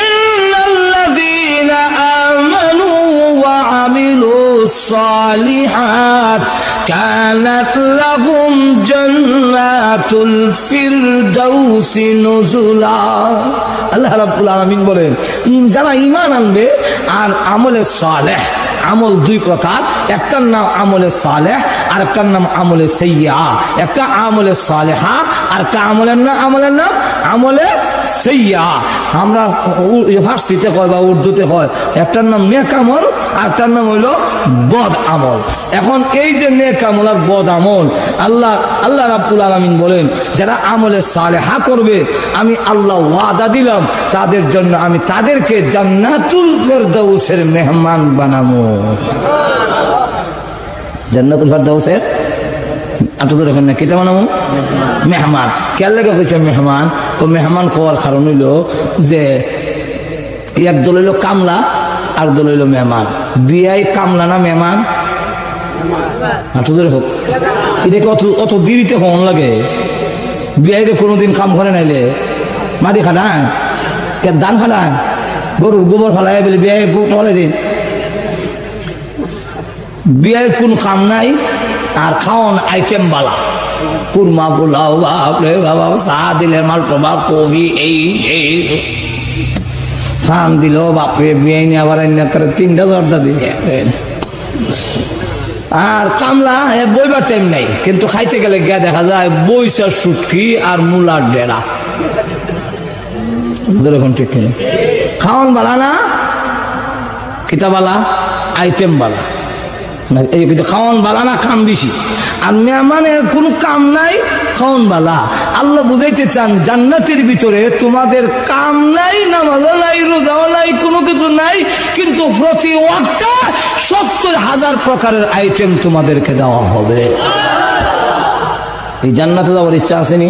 ইন্নাল্লাযীনা আমানু ওয়া আমিলুস সালিহাত কানাত লাহুম জান্নাতুল ফিরদাউসি নুজুলা। আল্লাহ রাব্বুল আলামিন বলেন যারা ঈমান আনবে আর আমলে সালেহ, আমল দুই প্রকার, একটার নাম আমলে সালেহ আর একটার নাম আমলে সাইয়্যা। একটা আমলে সালেহা আর একটা আমলের নাম আমলে সাইয়্যা। আমরা ফার্সিতে কয় বা উর্দুতে হয়, একটার নাম নেক আমল আর একটার নাম হইল বদ আমল। এখন এই যে নেক আমল আর বদ আমল, আল্লাহ রাব্বুল আলামিন বলেন যারা আমলে সালেহা করবে আমি আল্লাহ ওয়াদা দিলাম তাদের জন্য আমি তাদেরকে জান্নাতুল ফিরদাউসের মেহমান বানাবো। জান্নাতুল ফিরদাউসের আপনাদের এখানে কিতা বানাবো? মেহমান। কেন লেগে কইছে মেহমান? তো মেহমান খাওয়ার কারণ হইল যে এক দল হইল কামলা আর দল হইল মেহমান। বিয়াই কামলা না মেহমান? আপনাদের হোক এটাকে অত দেরিতে কখন লাগে? বিয়াইতে কোনোদিন কাম করে নাইলে মাটি খানায় কে ধান খানায় গরুর গোবর ফেলায় বলে বিয়াই ফলে দিন। বিয়ের কোন কাম নাই আর খাওয়ান আইটেম বালা, কুরমা পোলাও বাপরে বাবা, চা দিলে মালটো বাপ কবি এই সেই খান দিল বাপরে। বিয়ে নিয়ে আবার করে 3টা জর্দা দিছে। আর কামলা বইবার টাইম নাই, কিন্তু খাইতে গেলে গিয়া দেখা যায় বইসার সুটকি আর মুলার ডেরা। যেরকম ঠিক নেই, খাওয়ান বালা না কিতা বালা, আইটেম বালা। খাওয়ান বালা না কাম বেশি, আর মেহমানের কোন কাম নাই খাওয়ান বালা। আল্লাহ বুঝাইতে চান জান্নাতের ভিতরে তোমাদের কাম নাই, নামাজও নাই, রোজাও নাই, কোনো কিছু নাই, কিন্তু প্রতি ওয়াক্তে 70,000 প্রকারের আইটেম তোমাদেরকে দেওয়া হবে। এই জান্নাতে যাওয়ার ইচ্ছা আসেনি?